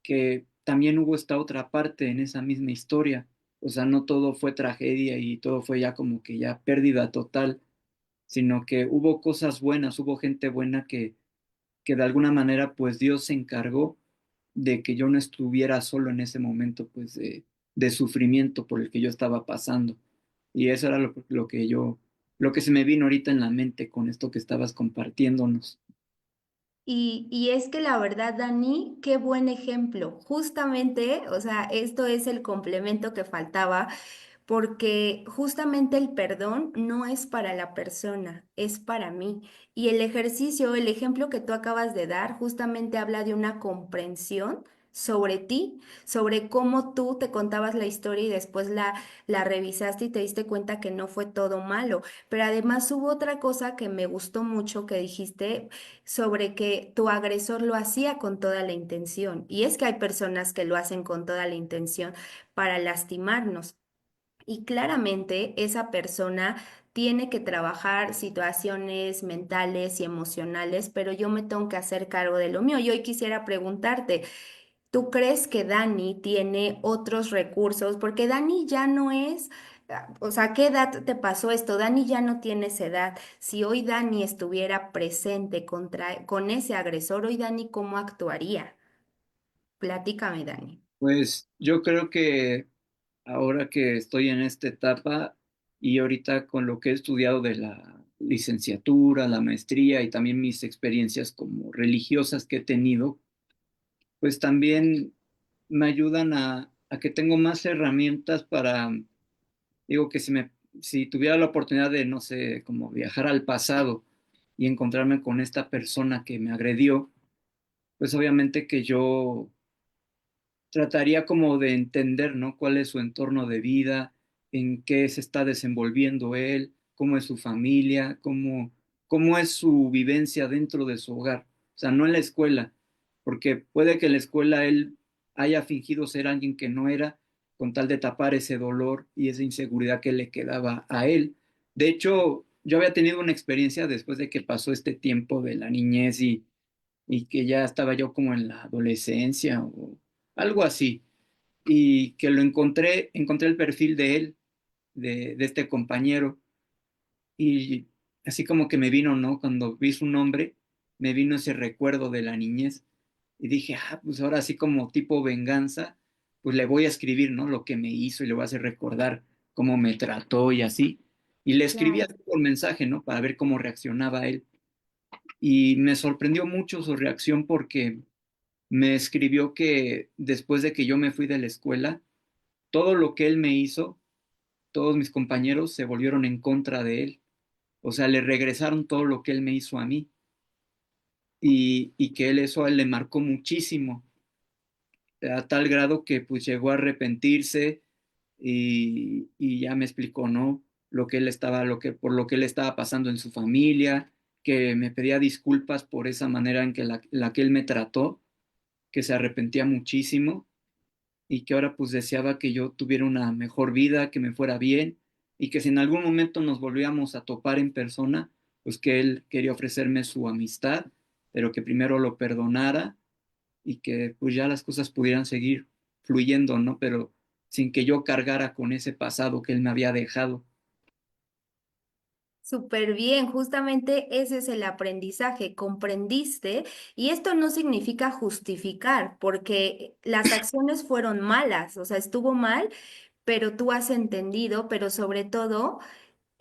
que también hubo esta otra parte en esa misma historia. O sea, no todo fue tragedia y todo fue ya como que ya pérdida total, sino que hubo cosas buenas, hubo gente buena que de alguna manera pues Dios se encargó de que yo no estuviera solo en ese momento pues de sufrimiento por el que yo estaba pasando. Y eso era lo que se me vino ahorita en la mente con esto que estabas compartiéndonos. Y es que la verdad, Dani, qué buen ejemplo. Justamente, o sea, esto es el complemento que faltaba, porque justamente el perdón no es para la persona, es para mí. Y el ejercicio, el ejemplo que tú acabas de dar, justamente habla de una comprensión sobre ti, sobre cómo tú te contabas la historia y después la revisaste y te diste cuenta que no fue todo malo. Pero además hubo otra cosa que me gustó mucho que dijiste sobre que tu agresor lo hacía con toda la intención. Y es que hay personas que lo hacen con toda la intención para lastimarnos. Y claramente esa persona tiene que trabajar situaciones mentales y emocionales, pero yo me tengo que hacer cargo de lo mío. Y hoy quisiera preguntarte, ¿tú crees que Dani tiene otros recursos? Porque Dani ya no es, o sea, ¿qué edad te pasó esto? Dani ya no tiene esa edad. Si hoy Dani estuviera presente con ese agresor, hoy Dani, ¿cómo actuaría? Platícame, Dani. Pues yo creo que ahora que estoy en esta etapa y ahorita con lo que he estudiado de la licenciatura, la maestría y también mis experiencias como religiosas que he tenido, pues también me ayudan a que tengo más herramientas para, digo que si tuviera la oportunidad de, no sé, como viajar al pasado y encontrarme con esta persona que me agredió, pues obviamente que yo trataría como de entender, ¿no? Cuál es su entorno de vida, en qué se está desenvolviendo él, cómo es su familia, cómo es su vivencia dentro de su hogar. O sea, no en la escuela, porque puede que en la escuela él haya fingido ser alguien que no era, con tal de tapar ese dolor y esa inseguridad que le quedaba a él. De hecho, yo había tenido una experiencia después de que pasó este tiempo de la niñez y que ya estaba yo como en la adolescencia o algo así, y que encontré el perfil de él, de este compañero, y así como que me vino, ¿no? Cuando vi su nombre, me vino ese recuerdo de la niñez, y dije, pues ahora así como tipo venganza, pues le voy a escribir, ¿no? Lo que me hizo y le voy a hacer recordar cómo me trató y así. Y le escribí Claro. así por mensaje, ¿no? Para ver cómo reaccionaba él. Y me sorprendió mucho su reacción porque me escribió que después de que yo me fui de la escuela, todo lo que él me hizo, todos mis compañeros se volvieron en contra de él. O sea, le regresaron todo lo que él me hizo a mí y que él eso a él le marcó muchísimo, a tal grado que pues llegó a arrepentirse y ya me explicó, ¿no? Lo que él estaba, por lo que él estaba pasando en su familia, que me pedía disculpas por esa manera en que la que él me trató, que se arrepentía muchísimo y que ahora pues deseaba que yo tuviera una mejor vida, que me fuera bien y que si en algún momento nos volvíamos a topar en persona, pues que él quería ofrecerme su amistad, pero que primero lo perdonara y que pues ya las cosas pudieran seguir fluyendo, ¿no? Pero sin que yo cargara con ese pasado que él me había dejado. Súper bien, justamente ese es el aprendizaje, comprendiste y esto no significa justificar porque las acciones fueron malas, o sea, estuvo mal, pero tú has entendido, pero sobre todo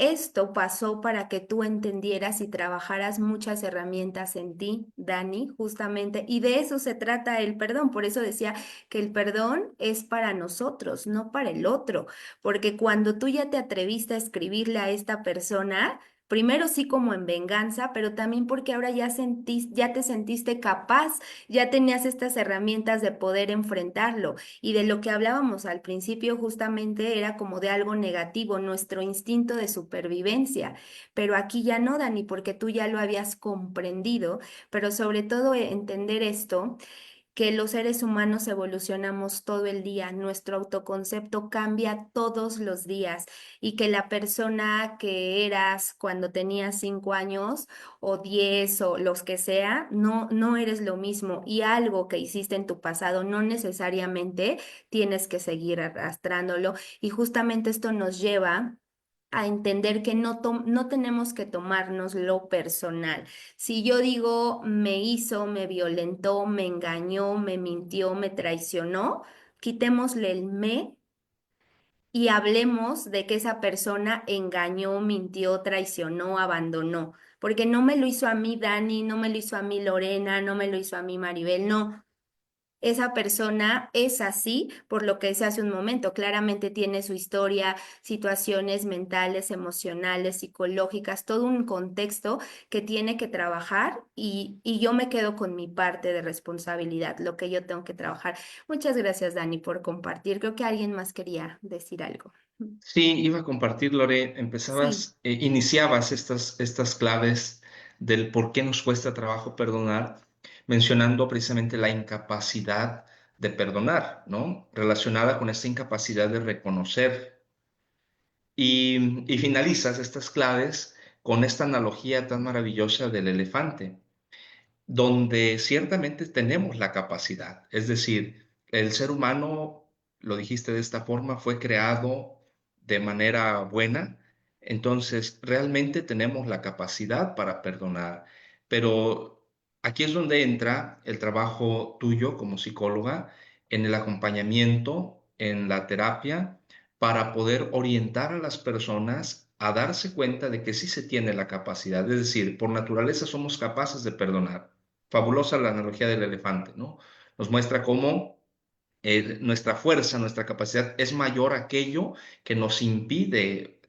esto pasó para que tú entendieras y trabajaras muchas herramientas en ti, Dani, justamente, y de eso se trata el perdón. Por eso decía que el perdón es para nosotros, no para el otro, porque cuando tú ya te atreviste a escribirle a esta persona, primero sí como en venganza, pero también porque ahora ya te sentiste capaz, ya tenías estas herramientas de poder enfrentarlo. Y de lo que hablábamos al principio justamente era como de algo negativo, nuestro instinto de supervivencia. Pero aquí ya no, Dani, porque tú ya lo habías comprendido, pero sobre todo entender esto, que los seres humanos evolucionamos todo el día, nuestro autoconcepto cambia todos los días y que la persona que eras cuando tenías 5 años o 10 o los que sea, no eres lo mismo y algo que hiciste en tu pasado no necesariamente tienes que seguir arrastrándolo y justamente esto nos lleva a entender que no tenemos que tomarnos lo personal. Si yo digo me hizo, me violentó, me engañó, me mintió, me traicionó, quitémosle el me y hablemos de que esa persona engañó, mintió, traicionó, abandonó. Porque no me lo hizo a mí Dani, no me lo hizo a mí Lorena, no me lo hizo a mí Maribel, no. Esa persona es así, por lo que decía hace un momento, claramente tiene su historia, situaciones mentales, emocionales, psicológicas, todo un contexto que tiene que trabajar y yo me quedo con mi parte de responsabilidad, lo que yo tengo que trabajar. Muchas gracias, Dani, por compartir. Creo que alguien más quería decir algo. Sí, iba a compartir, Lore, Sí. iniciabas estas claves del por qué nos cuesta trabajo perdonar, mencionando precisamente la incapacidad de perdonar, ¿no? Relacionada con esta incapacidad de reconocer. Y finalizas estas claves con esta analogía tan maravillosa del elefante, donde ciertamente tenemos la capacidad. Es decir, el ser humano, lo dijiste de esta forma, fue creado de manera buena, entonces realmente tenemos la capacidad para perdonar, pero aquí es donde entra el trabajo tuyo como psicóloga en el acompañamiento, en la terapia, para poder orientar a las personas a darse cuenta de que sí se tiene la capacidad, es decir, por naturaleza somos capaces de perdonar. Fabulosa la analogía del elefante, ¿no? Nos muestra cómo nuestra fuerza, nuestra capacidad es mayor a aquello que nos impide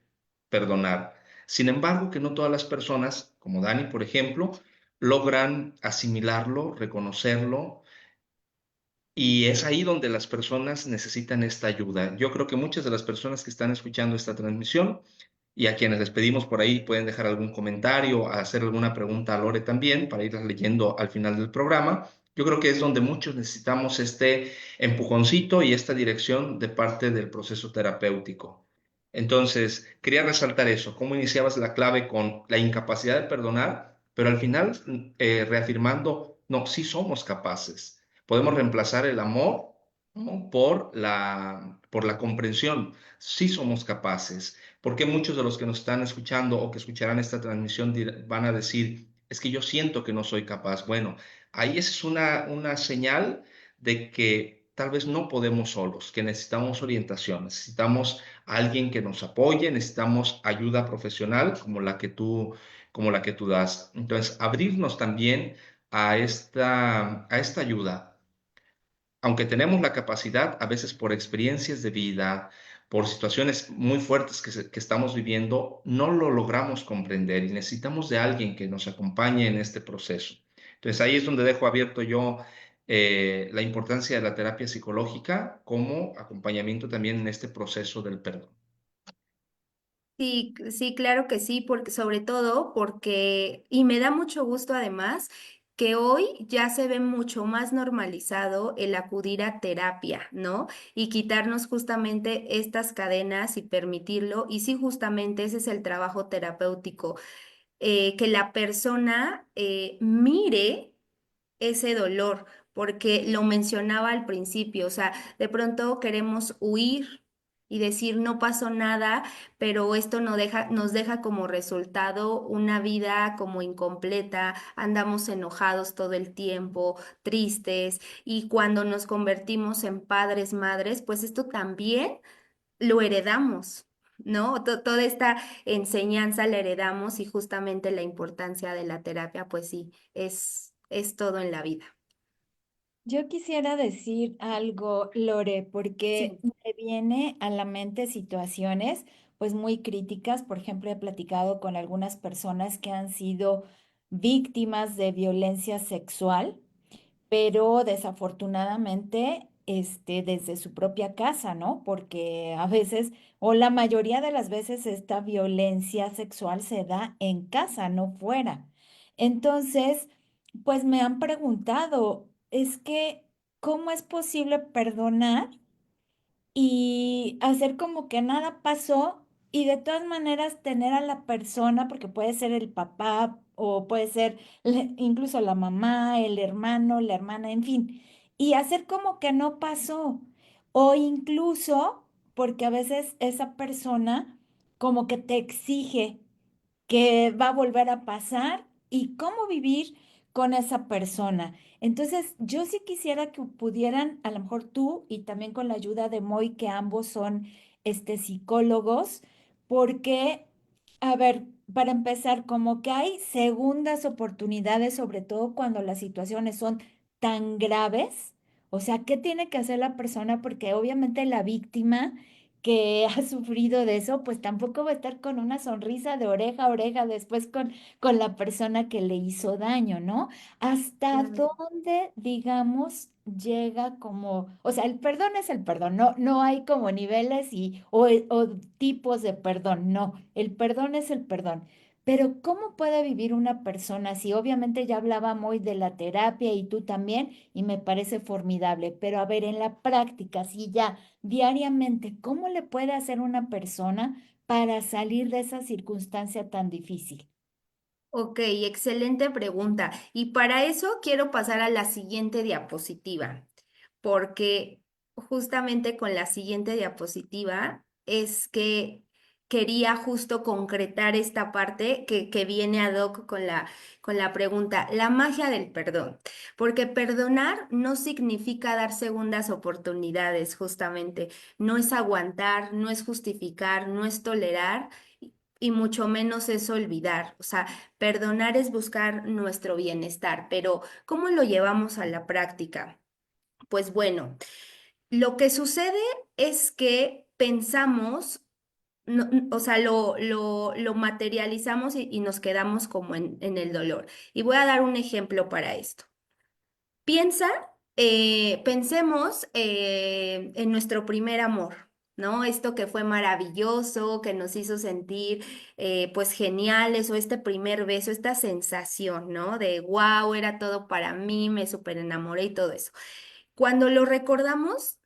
perdonar. Sin embargo, que no todas las personas, como Dani, por ejemplo, logran asimilarlo, reconocerlo, y es ahí donde las personas necesitan esta ayuda. Yo creo que muchas de las personas que están escuchando esta transmisión y a quienes les pedimos por ahí pueden dejar algún comentario, hacer alguna pregunta a Lore también para irlas leyendo al final del programa. Yo creo que es donde muchos necesitamos este empujoncito y esta dirección de parte del proceso terapéutico. Entonces, quería resaltar eso, cómo iniciabas la clave con la incapacidad de perdonar, pero al final reafirmando, no, sí somos capaces. Podemos reemplazar el amor, ¿no? por la comprensión. Sí somos capaces. Porque muchos de los que nos están escuchando o que escucharán esta transmisión van a decir, es que yo siento que no soy capaz? Bueno, ahí esa es una señal de que tal vez no podemos solos, que necesitamos orientación, necesitamos a alguien que nos apoye, necesitamos ayuda profesional como la que tú das. Entonces, abrirnos también a esta ayuda, aunque tenemos la capacidad, a veces por experiencias de vida, por situaciones muy fuertes que estamos viviendo, no lo logramos comprender y necesitamos de alguien que nos acompañe en este proceso. Entonces ahí es donde dejo abierto yo la importancia de la terapia psicológica como acompañamiento también en este proceso del perdón. Sí, sí, claro que sí, porque sobre todo porque, y me da mucho gusto además, que hoy ya se ve mucho más normalizado el acudir a terapia, ¿no? Y quitarnos justamente estas cadenas y permitirlo. Y sí, justamente ese es el trabajo terapéutico, que la persona mire ese dolor, porque lo mencionaba al principio, o sea, de pronto queremos huir y decir no pasó nada, pero esto nos deja como resultado una vida como incompleta, andamos enojados todo el tiempo, tristes, y cuando nos convertimos en padres, madres, pues esto también lo heredamos. ¿no? Toda esta enseñanza la heredamos y justamente la importancia de la terapia, pues sí, es todo en la vida. Yo quisiera decir algo, Lore, porque Sí. me viene a la mente situaciones pues muy críticas. Por ejemplo, he platicado con algunas personas que han sido víctimas de violencia sexual, pero desafortunadamente desde su propia casa, ¿no? Porque a veces, o la mayoría de las veces, esta violencia sexual se da en casa, no fuera. Entonces, pues me han preguntado, es que, ¿cómo es posible perdonar y hacer como que nada pasó y de todas maneras tener a la persona, porque puede ser el papá o puede ser incluso la mamá, el hermano, la hermana, en fin, y hacer como que no pasó? O incluso porque a veces esa persona como que te exige que va a volver a pasar y cómo vivir con esa persona. Entonces, yo sí quisiera que pudieran, a lo mejor tú y también con la ayuda de Moy, que ambos son psicólogos, porque, a ver, para empezar, como que hay segundas oportunidades, sobre todo cuando las situaciones son tan graves. O sea, ¿qué tiene que hacer la persona? Porque obviamente la víctima que ha sufrido de eso, pues tampoco va a estar con una sonrisa de oreja a oreja después con la persona que le hizo daño, ¿no? ¿Hasta Claro. dónde, digamos, llega como, o sea, el perdón es el perdón, no, no hay como niveles o tipos de perdón, no, el perdón es el perdón. Pero ¿cómo puede vivir una persona así? Obviamente ya hablaba muy de la terapia y tú también, y me parece formidable, pero a ver, en la práctica, si ya diariamente, ¿cómo le puede hacer una persona para salir de esa circunstancia tan difícil? Ok, excelente pregunta. Y para eso quiero pasar a la siguiente diapositiva, porque justamente con la siguiente diapositiva es que quería justo concretar esta parte que viene ad hoc con la pregunta, la magia del perdón, porque perdonar no significa dar segundas oportunidades, justamente, no es aguantar, no es justificar, no es tolerar. Y mucho menos es olvidar. O sea, perdonar es buscar nuestro bienestar, pero ¿cómo lo llevamos a la práctica? Pues bueno, lo que sucede es que pensamos, o sea, lo materializamos y nos quedamos como en el dolor. Y voy a dar un ejemplo para esto. Piensa, pensemos en nuestro primer amor, ¿no? Esto que fue maravilloso, que nos hizo sentir pues geniales, o este primer beso, esta sensación, ¿no? De wow, era todo para mí, me súper enamoré y todo eso. Cuando lo recordamos,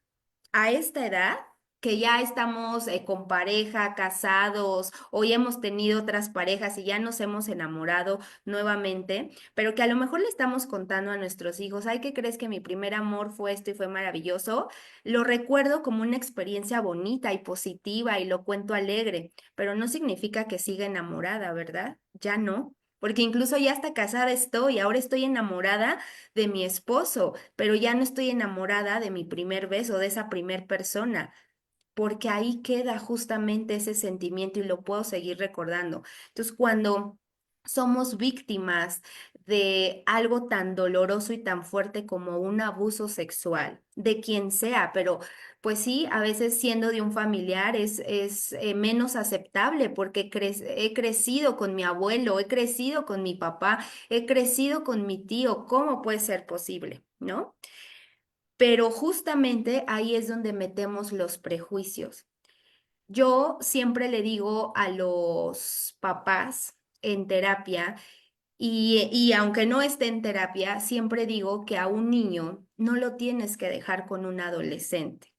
a esta edad, que ya estamos con pareja, casados, o ya hemos tenido otras parejas y ya nos hemos enamorado nuevamente, pero que a lo mejor le estamos contando a nuestros hijos, ay, ¿qué crees que mi primer amor fue esto y fue maravilloso? Lo recuerdo como una experiencia bonita y positiva y lo cuento alegre, pero no significa que siga enamorada, ¿verdad? Ya no. Porque incluso ya hasta casada estoy, ahora estoy enamorada de mi esposo, pero ya no estoy enamorada de mi primer beso, de esa primer persona, porque ahí queda justamente ese sentimiento y lo puedo seguir recordando. Entonces, cuando somos víctimas de algo tan doloroso y tan fuerte como un abuso sexual, de quien sea, pero pues sí, a veces siendo de un familiar es menos aceptable porque he crecido con mi abuelo, he crecido con mi papá, he crecido con mi tío, ¿cómo puede ser posible? ¿No? Pero justamente ahí es donde metemos los prejuicios. Yo siempre le digo a los papás en terapia, y aunque no esté en terapia, siempre digo que a un niño no lo tienes que dejar con un adolescente,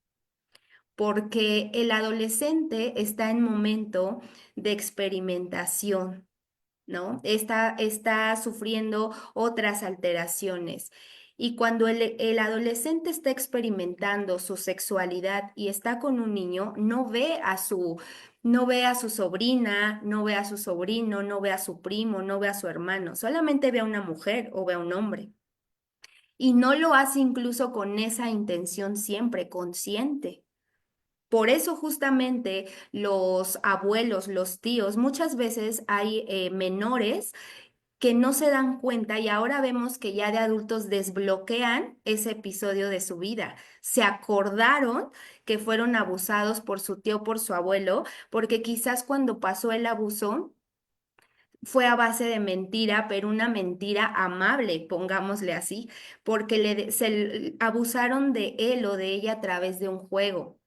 porque el adolescente está en momento de experimentación, ¿no? Está sufriendo otras alteraciones. Y cuando el adolescente está experimentando su sexualidad y está con un niño, no ve a su sobrina, no ve a su sobrino, no ve a su primo, no ve a su hermano, solamente ve a una mujer o ve a un hombre. Y no lo hace incluso con esa intención siempre consciente. Por eso justamente los abuelos, los tíos, muchas veces hay menores que no se dan cuenta y ahora vemos que ya de adultos desbloquean ese episodio de su vida. Se acordaron que fueron abusados por su tío, por su abuelo, porque quizás cuando pasó el abuso fue a base de mentira, pero una mentira amable, pongámosle así, porque abusaron de él o de ella a través de un juego.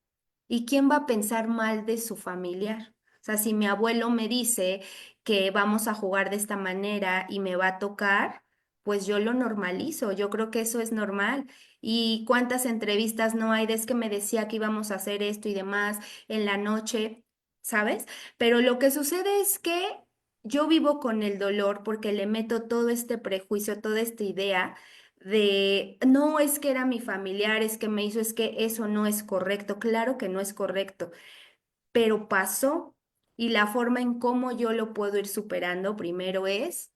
¿Y quién va a pensar mal de su familiar? O sea, si mi abuelo me dice que vamos a jugar de esta manera y me va a tocar, pues yo lo normalizo. Yo creo que eso es normal. ¿Y cuántas entrevistas no hay de es que me decía que íbamos a hacer esto y demás en la noche, ¿sabes? Pero lo que sucede es que yo vivo con el dolor porque le meto todo este prejuicio, toda esta idea de, no es que era mi familiar, es que me hizo, es que eso no es correcto. Claro que no es correcto, pero pasó y la forma en cómo yo lo puedo ir superando primero es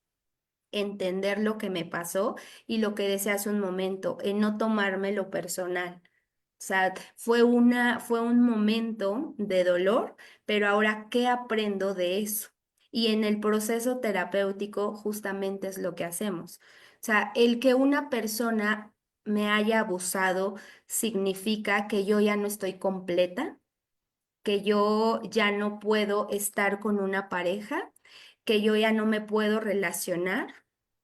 entender lo que me pasó y lo que decía hace un momento, en no tomármelo personal. O sea, fue un momento de dolor, pero ahora, ¿qué aprendo de eso? Y en el proceso terapéutico justamente es lo que hacemos. O sea, el que una persona me haya abusado significa que yo ya no estoy completa, que yo ya no puedo estar con una pareja, que yo ya no me puedo relacionar.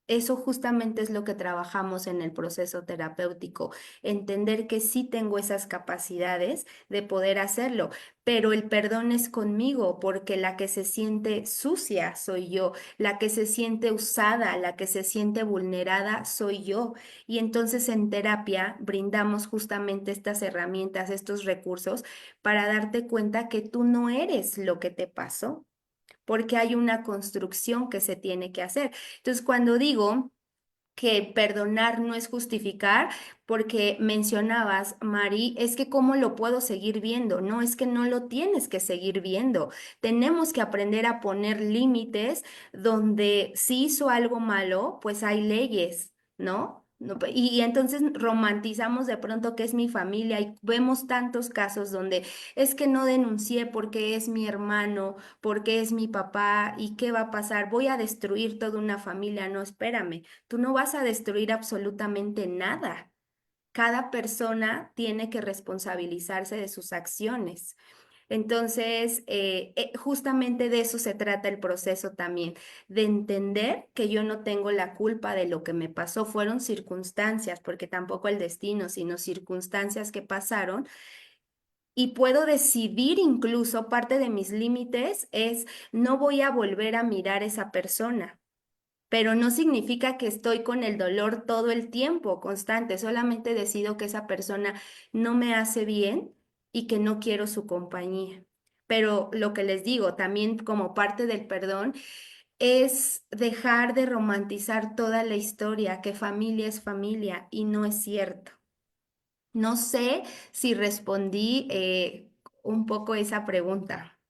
Eso justamente es lo que trabajamos en el proceso terapéutico, entender que sí tengo esas capacidades de poder hacerlo, pero el perdón es conmigo, porque la que se siente sucia soy yo, la que se siente usada, la que se siente vulnerada soy yo. Y entonces en terapia brindamos justamente estas herramientas, estos recursos para darte cuenta que tú no eres lo que te pasó, porque hay una construcción que se tiene que hacer. Entonces, cuando digo que perdonar no es justificar, porque mencionabas, Mari, es que cómo lo puedo seguir viendo. No, es que no lo tienes que seguir viendo. Tenemos que aprender a poner límites donde si hizo algo malo, pues hay leyes, ¿no? Y entonces romantizamos de pronto que es mi familia y vemos tantos casos donde es que no denuncié porque es mi hermano, porque es mi papá y qué va a pasar, voy a destruir toda una familia. No, espérame. Tú no vas a destruir absolutamente nada. Cada persona tiene que responsabilizarse de sus acciones. Entonces, justamente de eso se trata el proceso también, de entender que yo no tengo la culpa de lo que me pasó, fueron circunstancias, porque tampoco el destino, sino circunstancias que pasaron. Y puedo decidir incluso, parte de mis límites es, no voy a volver a mirar a esa persona, pero no significa que estoy con el dolor todo el tiempo, constante, solamente decido que esa persona no me hace bien y que no quiero su compañía. Pero lo que les digo, también como parte del perdón, es dejar de romantizar toda la historia, que familia es familia y no es cierto. No sé si respondí un poco esa pregunta.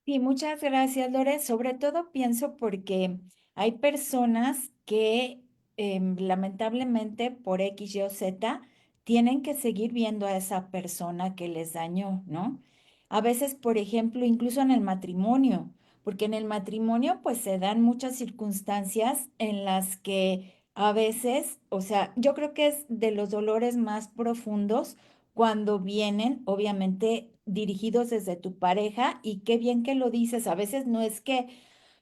Sí, muchas gracias, Lore. Sobre todo pienso porque hay personas que lamentablemente por X, Y o Z tienen que seguir viendo a esa persona que les dañó, ¿no? A veces, por ejemplo, incluso en el matrimonio, porque en el matrimonio pues se dan muchas circunstancias en las que a veces, o sea, yo creo que es de los dolores más profundos cuando vienen, obviamente, dirigidos desde tu pareja, y qué bien que lo dices, a veces no es que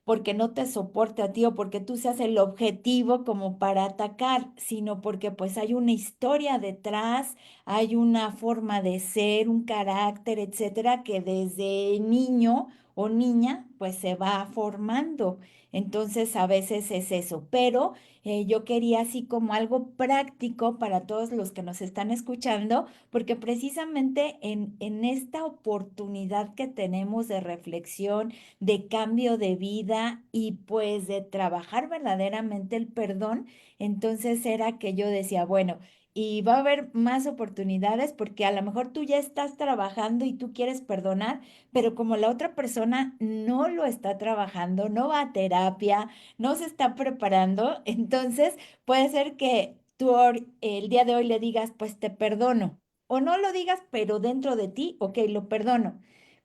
porque no te soporte a ti o porque tú seas el objetivo como para atacar, sino porque pues hay una historia detrás, hay una forma de ser, un carácter, etcétera, que desde niño o niña pues se va formando. Entonces a veces es eso, pero yo quería así como algo práctico para todos los que nos están escuchando, porque precisamente en esta oportunidad que tenemos de reflexión, de cambio de vida y pues de trabajar verdaderamente el perdón, entonces era que yo decía, bueno, y va a haber más oportunidades porque a lo mejor tú ya estás trabajando y tú quieres perdonar, pero como la otra persona no lo está trabajando, no va a terapia, no se está preparando, entonces puede ser que tú el día de hoy le digas, pues te perdono. o no lo digas, pero dentro de ti, ok, lo perdono.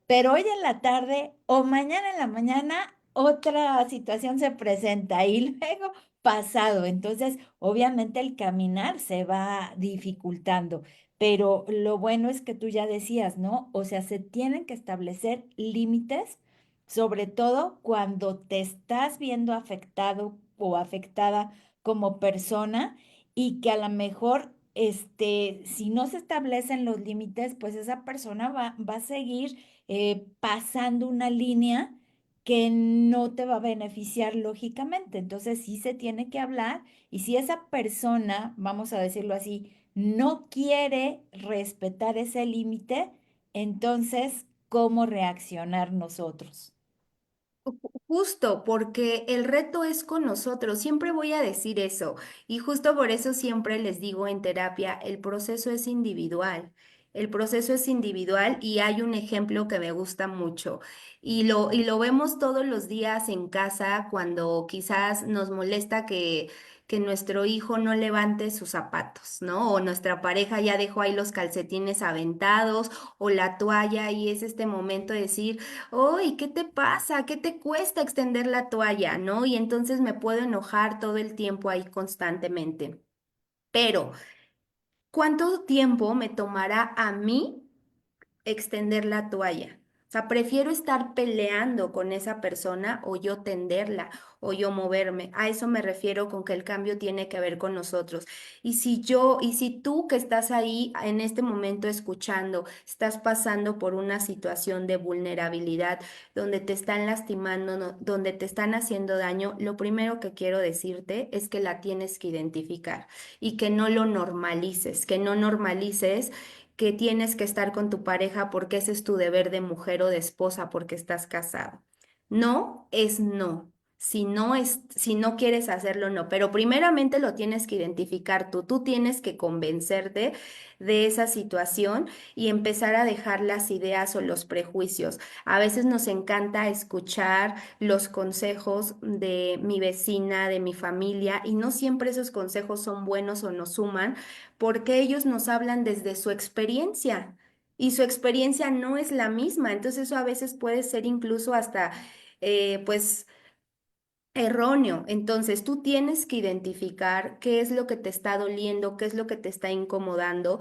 Pero hoy en la tarde o mañana en la mañana otra situación se presenta y luego pasado. Entonces, obviamente el caminar se va dificultando, pero lo bueno es que tú ya decías, ¿no? O sea, se tienen que establecer límites, sobre todo cuando te estás viendo afectado o afectada como persona y que a lo mejor, si no se establecen los límites, pues esa persona va a seguir pasando una línea que no te va a beneficiar lógicamente. Entonces sí se tiene que hablar y si esa persona, vamos a decirlo así, no quiere respetar ese límite, entonces, ¿cómo reaccionar nosotros? Justo, porque el reto es con nosotros, siempre voy a decir eso y justo por eso siempre les digo en terapia, el proceso es individual, el proceso es individual y hay un ejemplo que me gusta mucho y lo vemos todos los días en casa cuando quizás nos molesta que nuestro hijo no levante sus zapatos, ¿no? O nuestra pareja ya dejó ahí los calcetines aventados o la toalla y es este momento de decir, oye, ¿qué te pasa? ¿Qué te cuesta extender la toalla? ¿No? Y entonces me puedo enojar todo el tiempo ahí constantemente. Pero, ¿cuánto tiempo me tomará a mí extender la toalla? O sea, prefiero estar peleando con esa persona o yo tenderla o yo moverme. A eso me refiero con que el cambio tiene que ver con nosotros. Y si tú que estás ahí en este momento escuchando, estás pasando por una situación de vulnerabilidad donde te están lastimando, donde te están haciendo daño, lo primero que quiero decirte es que la tienes que identificar y que no lo normalices, que no normalices que tienes que estar con tu pareja porque ese es tu deber de mujer o de esposa porque estás casado. No es no. Si no quieres hacerlo, no. Pero primeramente lo tienes que identificar tú. Tú tienes que convencerte de esa situación y empezar a dejar las ideas o los prejuicios. A veces nos encanta escuchar los consejos de mi vecina, de mi familia, y no siempre esos consejos son buenos o nos suman porque ellos nos hablan desde su experiencia y su experiencia no es la misma. Entonces eso a veces puede ser incluso hasta, pues, erróneo. Entonces tú tienes que identificar qué es lo que te está doliendo, qué es lo que te está incomodando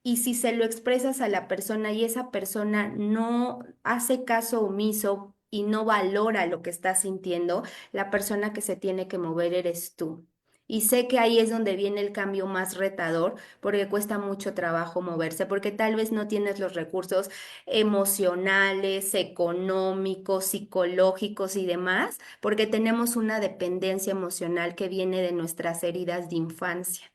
y si se lo expresas a la persona y esa persona no hace caso omiso y no valora lo que estás sintiendo, la persona que se tiene que mover eres tú. Y sé que ahí es donde viene el cambio más retador, porque cuesta mucho trabajo moverse, porque tal vez no tienes los recursos emocionales, económicos, psicológicos y demás, porque tenemos una dependencia emocional que viene de nuestras heridas de infancia.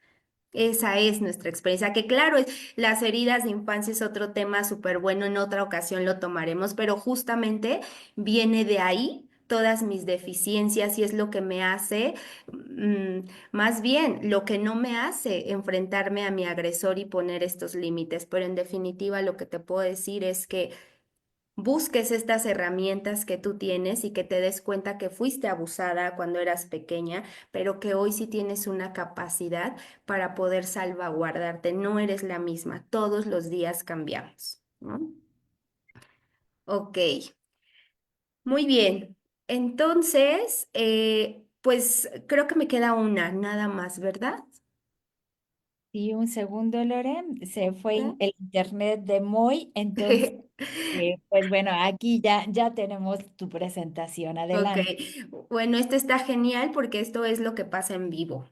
Esa es nuestra experiencia, que claro, las heridas de infancia es otro tema súper bueno, en otra ocasión lo tomaremos, pero justamente viene de ahí todas mis deficiencias y es lo que me hace, más bien, lo que no me hace enfrentarme a mi agresor y poner estos límites, pero en definitiva lo que te puedo decir es que busques estas herramientas que tú tienes y que te des cuenta que fuiste abusada cuando eras pequeña, pero que hoy sí tienes una capacidad para poder salvaguardarte. No eres la misma, todos los días cambiamos, ¿no? Ok, muy bien. Entonces, pues creo que me queda una, nada más, ¿verdad? Sí, un segundo, Lore, se fue el internet de Moy, entonces, pues bueno, aquí ya tenemos tu presentación. Ok, Adelante. bueno, esto está genial porque esto es lo que pasa en vivo.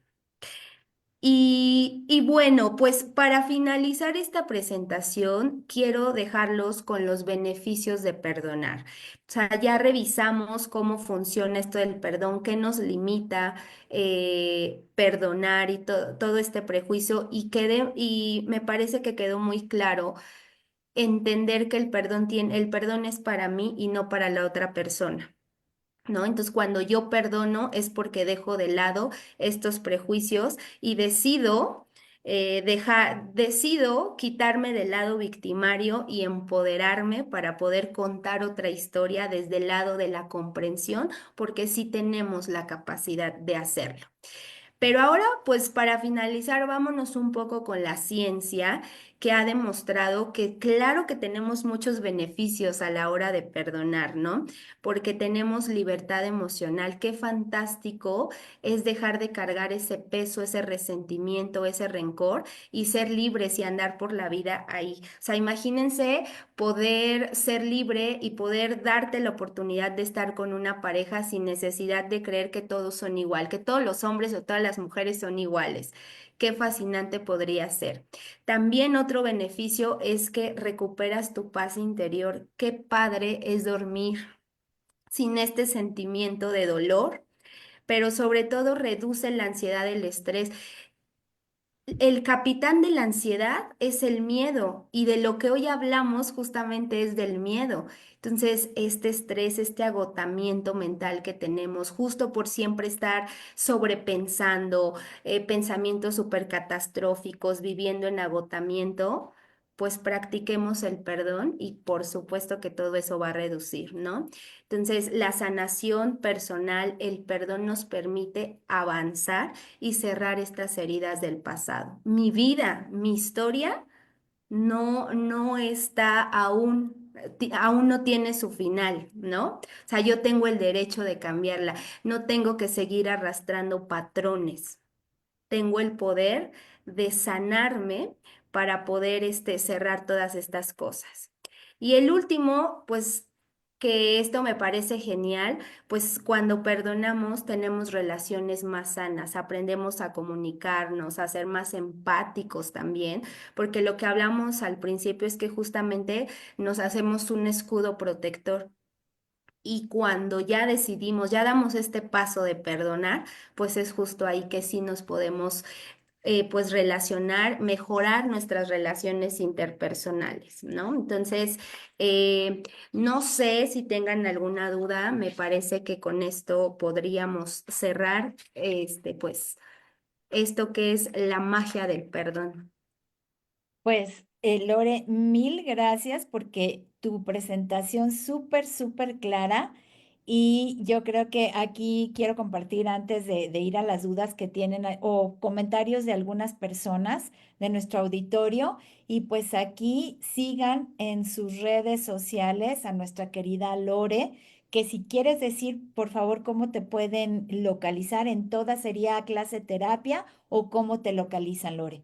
Y bueno, pues para finalizar esta presentación, quiero dejarlos con los beneficios de perdonar. O sea, ya revisamos cómo funciona esto del perdón, qué nos limita perdonar y todo este prejuicio y me parece que quedó muy claro entender que el perdón es para mí y no para la otra persona. ¿No? Entonces, cuando yo perdono es porque dejo de lado estos prejuicios y decido quitarme del lado victimario y empoderarme para poder contar otra historia desde el lado de la comprensión, porque sí tenemos la capacidad de hacerlo. Pero ahora, pues para finalizar, vámonos un poco con la ciencia, que ha demostrado que claro que tenemos muchos beneficios a la hora de perdonar, ¿no? Porque tenemos libertad emocional. Qué fantástico es dejar de cargar ese peso, ese resentimiento, ese rencor y ser libres y andar por la vida ahí. O sea, imagínense poder ser libre y poder darte la oportunidad de estar con una pareja sin necesidad de creer que todos son igual, que todos los hombres o todas las mujeres son iguales. Qué fascinante podría ser. También otro beneficio es que recuperas tu paz interior. Qué padre es dormir sin este sentimiento de dolor, pero sobre todo reduce la ansiedad, el estrés. El capitán de la ansiedad es el miedo y de lo que hoy hablamos justamente es del miedo. Entonces, este estrés, este agotamiento mental que tenemos justo por siempre estar sobrepensando, pensamientos súper catastróficos, viviendo en agotamiento, pues practiquemos el perdón y por supuesto que todo eso va a reducir, ¿no? Entonces, la sanación personal, el perdón nos permite avanzar y cerrar estas heridas del pasado. Mi vida, mi historia no está aún, aún no tiene su final, ¿no? O sea, yo tengo el derecho de cambiarla, no tengo que seguir arrastrando patrones, tengo el poder de sanarme para poder cerrar todas estas cosas. Y el último, pues que esto me parece genial, pues cuando perdonamos tenemos relaciones más sanas, aprendemos a comunicarnos, a ser más empáticos también, porque lo que hablamos al principio es que justamente nos hacemos un escudo protector. Y cuando ya decidimos, ya damos este paso de perdonar, pues es justo ahí que sí nos podemos pues relacionar, mejorar nuestras relaciones interpersonales, ¿no? Entonces, eh, no sé si tengan alguna duda, me parece que con esto podríamos cerrar, pues, esto que es la magia del perdón. Pues, Lore, mil gracias porque tu presentación súper, súper clara y yo creo que aquí quiero compartir antes de ir a las dudas que tienen o comentarios de algunas personas de nuestro auditorio y pues aquí sigan en sus redes sociales a nuestra querida Lore, que si quieres decir, por favor, cómo te pueden localizar en todas sería clase terapia o cómo te localizan, Lore.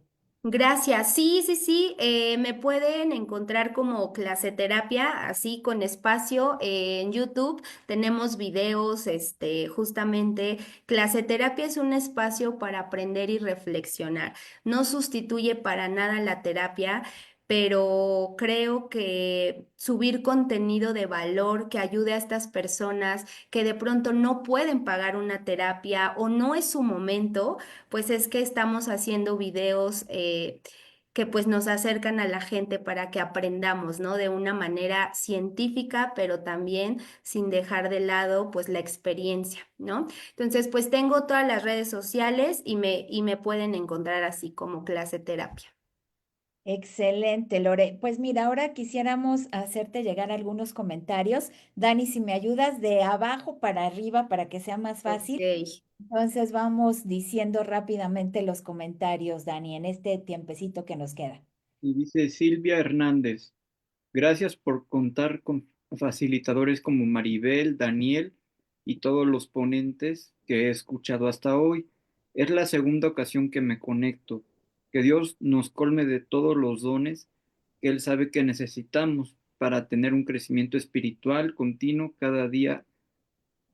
Gracias. Sí, sí, sí. Me pueden encontrar como clase terapia, así con espacio en YouTube. Tenemos videos, justamente. Clase terapia es un espacio para aprender y reflexionar. No sustituye para nada la terapia, pero creo que subir contenido de valor que ayude a estas personas que de pronto no pueden pagar una terapia o no es su momento pues es que estamos haciendo videos que pues nos acercan a la gente para que aprendamos, ¿no? De una manera científica, pero también sin dejar de lado pues la experiencia, ¿no? Entonces, pues tengo todas las redes sociales y me pueden encontrar así como clase terapia. Excelente, Lore. Pues mira, ahora quisiéramos hacerte llegar algunos comentarios. Dani, si me ayudas de abajo para arriba para que sea más Ok. fácil. Entonces vamos diciendo rápidamente los comentarios, Dani, en este tiempecito que nos queda. Y dice Silvia Hernández, gracias por contar con facilitadores como Maribel, Daniel y todos los ponentes que he escuchado hasta hoy. Es la segunda ocasión que me conecto. Que Dios nos colme de todos los dones que Él sabe que necesitamos para tener un crecimiento espiritual continuo cada día.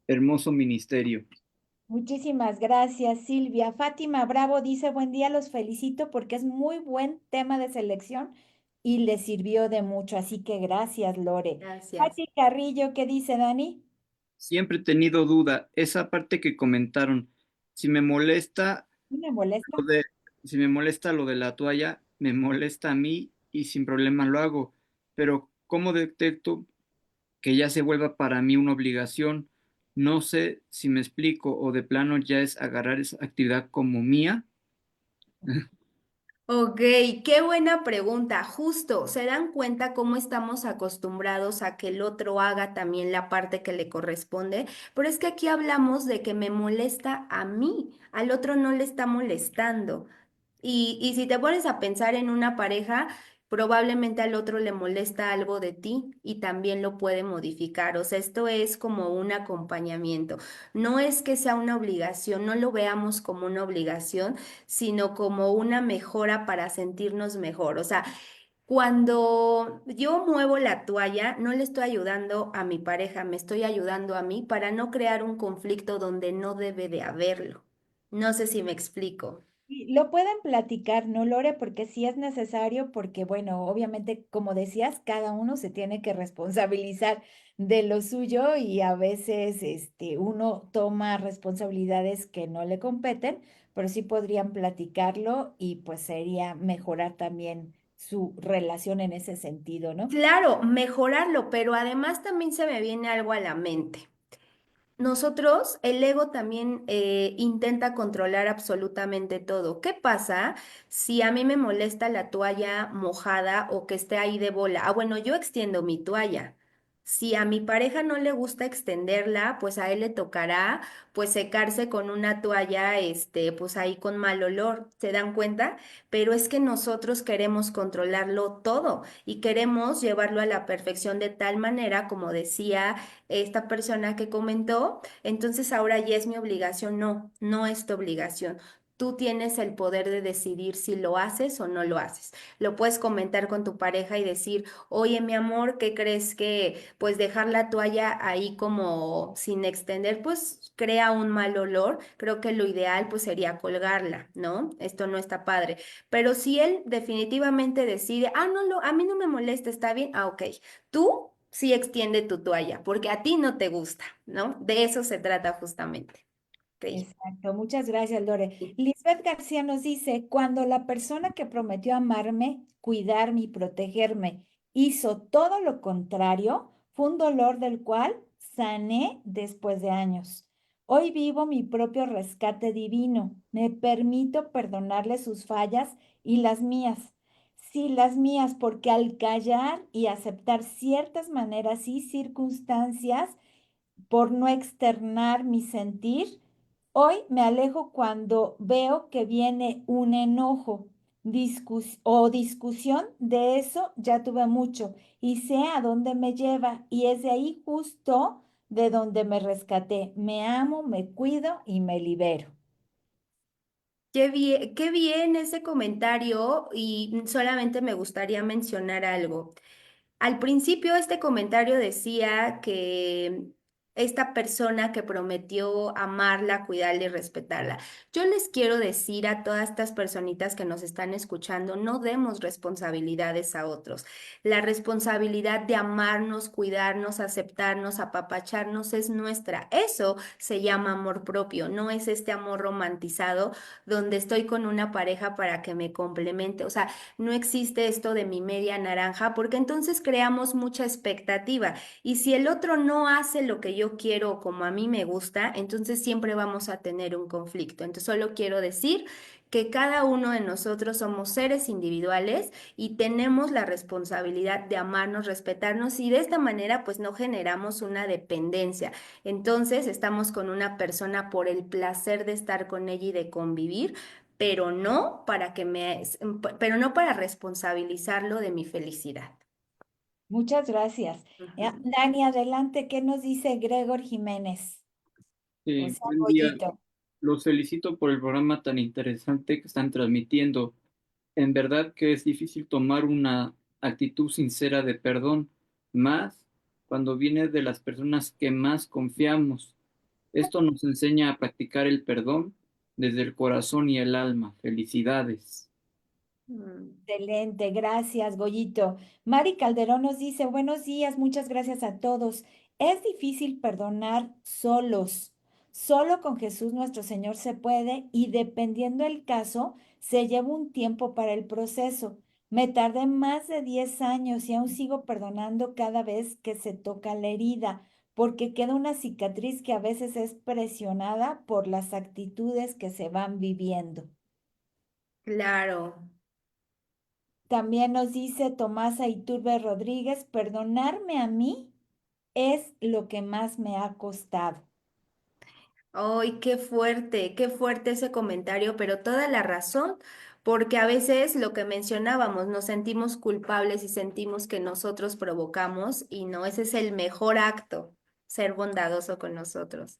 Hermoso ministerio. Muchísimas gracias, Silvia. Fátima Bravo dice, buen día, los felicito porque es muy buen tema de selección y les sirvió de mucho, así que gracias, Lore. Gracias. Pati Carrillo, ¿qué dice Dani? Siempre he tenido duda, esa parte que comentaron, si me molesta ¿Sí me molesta? lo de, si me molesta lo de la toalla, me molesta a mí y sin problema lo hago. Pero ¿cómo detecto que ya se vuelva para mí una obligación? No sé si me explico o de plano ya es agarrar esa actividad como mía. Ok, qué buena pregunta. Justo, ¿se dan cuenta cómo estamos acostumbrados a que el otro haga también la parte que le corresponde? Pero es que aquí hablamos de que me molesta a mí, al otro no le está molestando. Y si te pones a pensar en una pareja, probablemente al otro le molesta algo de ti y también lo puede modificar. O sea, esto es como un acompañamiento. No es que sea una obligación, no lo veamos como una obligación, sino como una mejora para sentirnos mejor. O sea, cuando yo muevo la toalla, no le estoy ayudando a mi pareja, me estoy ayudando a mí para no crear un conflicto donde no debe de haberlo. No sé si me explico. Y lo pueden platicar, ¿no, Lore? Porque sí es necesario, porque bueno, obviamente, como decías, cada uno se tiene que responsabilizar de lo suyo y a veces uno toma responsabilidades que no le competen, pero sí podrían platicarlo y pues sería mejorar también su relación en ese sentido, ¿no? Claro, mejorarlo, pero además también se me viene algo a la mente. Nosotros, el ego también intenta controlar absolutamente todo. ¿Qué pasa si a mí me molesta la toalla mojada o que esté ahí de bola? Ah, bueno, yo extiendo mi toalla. Si a mi pareja no le gusta extenderla, pues a él le tocará pues secarse con una toalla, pues ahí con mal olor. ¿Se dan cuenta? Pero es que nosotros queremos controlarlo todo y queremos llevarlo a la perfección de tal manera, como decía esta persona que comentó, entonces ahora ya es mi obligación. No, no es tu obligación. Tú tienes el poder de decidir si lo haces o no lo haces. Lo puedes comentar con tu pareja y decir, oye, mi amor, ¿qué crees que pues dejar la toalla ahí como sin extender, pues crea un mal olor? Creo que lo ideal pues sería colgarla, ¿no? Esto no está padre. Pero si él definitivamente decide, ah, no, a mí no me molesta, está bien, ah, ok. Tú sí extiende tu toalla, porque a ti no te gusta, ¿no? De eso se trata justamente. Ok. Exacto, muchas gracias, Lore. Lisbeth García nos dice, cuando la persona que prometió amarme, cuidarme y protegerme hizo todo lo contrario, fue un dolor del cual sané después de años. Hoy vivo mi propio rescate divino. Me permito perdonarle sus fallas y las mías. Sí, las mías, porque al callar y aceptar ciertas maneras y circunstancias, por no externar mi sentir, hoy me alejo cuando veo que viene un enojo o discusión. De eso ya tuve mucho y sé a dónde me lleva y es de ahí justo de donde me rescaté. Me amo, me cuido y me libero. Qué bien ese comentario y solamente me gustaría mencionar algo. Al principio este comentario decía que esta persona que prometió amarla, cuidarla y respetarla. Yo les quiero decir a todas estas personitas que nos están escuchando, no demos responsabilidades a otros. La responsabilidad de amarnos, cuidarnos, aceptarnos, apapacharnos es nuestra. Eso se llama amor propio, no es este amor romantizado donde estoy con una pareja para que me complemente. O sea, no existe esto de mi media naranja, porque entonces creamos mucha expectativa. Y si el otro no hace lo que yo quiero o como a mí me gusta, entonces siempre vamos a tener un conflicto. Entonces solo quiero decir que cada uno de nosotros somos seres individuales y tenemos la responsabilidad de amarnos, respetarnos y de esta manera pues no generamos una dependencia. Entonces estamos con una persona por el placer de estar con ella y de convivir, pero no para responsabilizarlo de mi felicidad. Muchas gracias. Ujú. Dani, adelante, ¿qué nos dice Gregor Jiménez? O Sí, sea, buen día. Goyito. Los felicito por el programa tan interesante que están transmitiendo. En verdad que es difícil tomar una actitud sincera de perdón, más cuando viene de las personas que más confiamos. Esto nos enseña a practicar el perdón desde el corazón y el alma. Felicidades. Mm. Excelente, gracias, Goyito. Mari Calderón nos dice, buenos días, muchas gracias a todos. Es difícil perdonar solos. Solo con Jesús nuestro Señor se puede y dependiendo el caso, se lleva un tiempo para el proceso. Me tardé más de 10 años y aún sigo perdonando cada vez que se toca la herida, porque queda una cicatriz que a veces es presionada por las actitudes que se van viviendo. Claro. También nos dice Tomasa Iturbe Rodríguez, perdonarme a mí es lo que más me ha costado. Ay, qué fuerte ese comentario, pero toda la razón, porque a veces lo que mencionábamos, nos sentimos culpables y sentimos que nosotros provocamos y no, ese es el mejor acto, ser bondadoso con nosotros.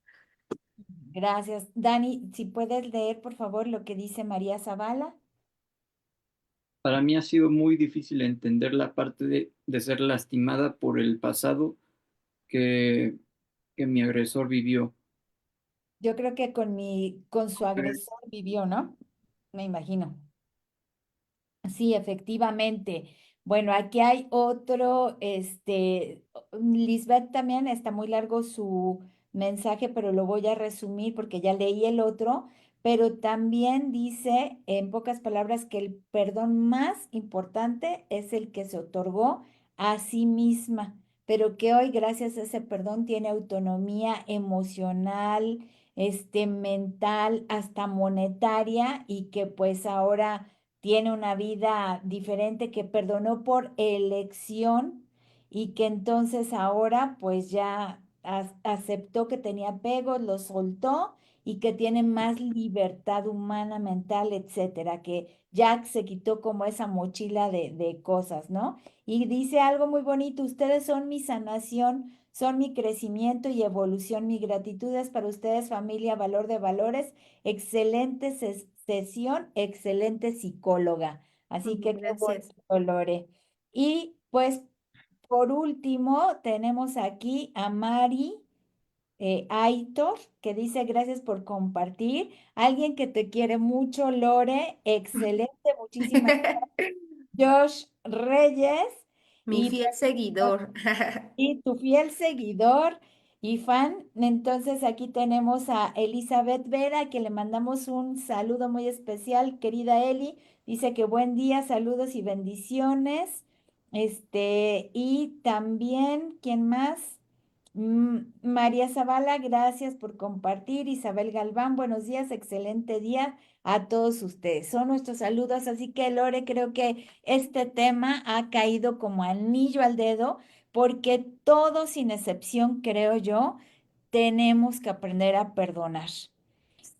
Gracias. Dani, si puedes leer, por favor, lo que dice María Zavala. Para mí ha sido muy difícil entender la parte de ser lastimada por el pasado que, que mi agresor vivió. Yo creo que con su agresor vivió, ¿no? Me imagino. Sí, efectivamente. Bueno, aquí hay otro, Lisbeth también está muy largo su mensaje, pero lo voy a resumir porque ya leí el otro, pero también dice en pocas palabras que el perdón más importante es el que se otorgó a sí misma, pero que hoy gracias a ese perdón tiene autonomía emocional, mental, hasta monetaria y que pues ahora tiene una vida diferente, que perdonó por elección y que entonces ahora pues ya aceptó que tenía apegos, lo soltó y que tiene más libertad humana, mental, etcétera, que ya se quitó como esa mochila de cosas, ¿no? Y dice algo muy bonito: ustedes son mi sanación, son mi crecimiento y evolución. Mi gratitud es para ustedes, familia Valor de Valores. Excelente sesión, excelente psicóloga. Así que qué Gracias. bonito, Lore. Y pues por último tenemos aquí a Mari Aitor, que dice gracias por compartir. Alguien que te quiere mucho, Lore. Excelente, muchísimas gracias. Josh Reyes. Mi Y fiel seguidor. y tu fiel seguidor y fan. Entonces aquí tenemos a Elizabeth Vera, que le mandamos un saludo muy especial, querida Eli. Dice que buen día, saludos y bendiciones. Y también, ¿quién más? María Zavala, gracias por compartir. Isabel Galván, buenos días, excelente día a todos ustedes. Son nuestros saludos, así que Lore, creo que este tema ha caído como anillo al dedo porque todos, sin excepción, creo yo, tenemos que aprender a perdonar.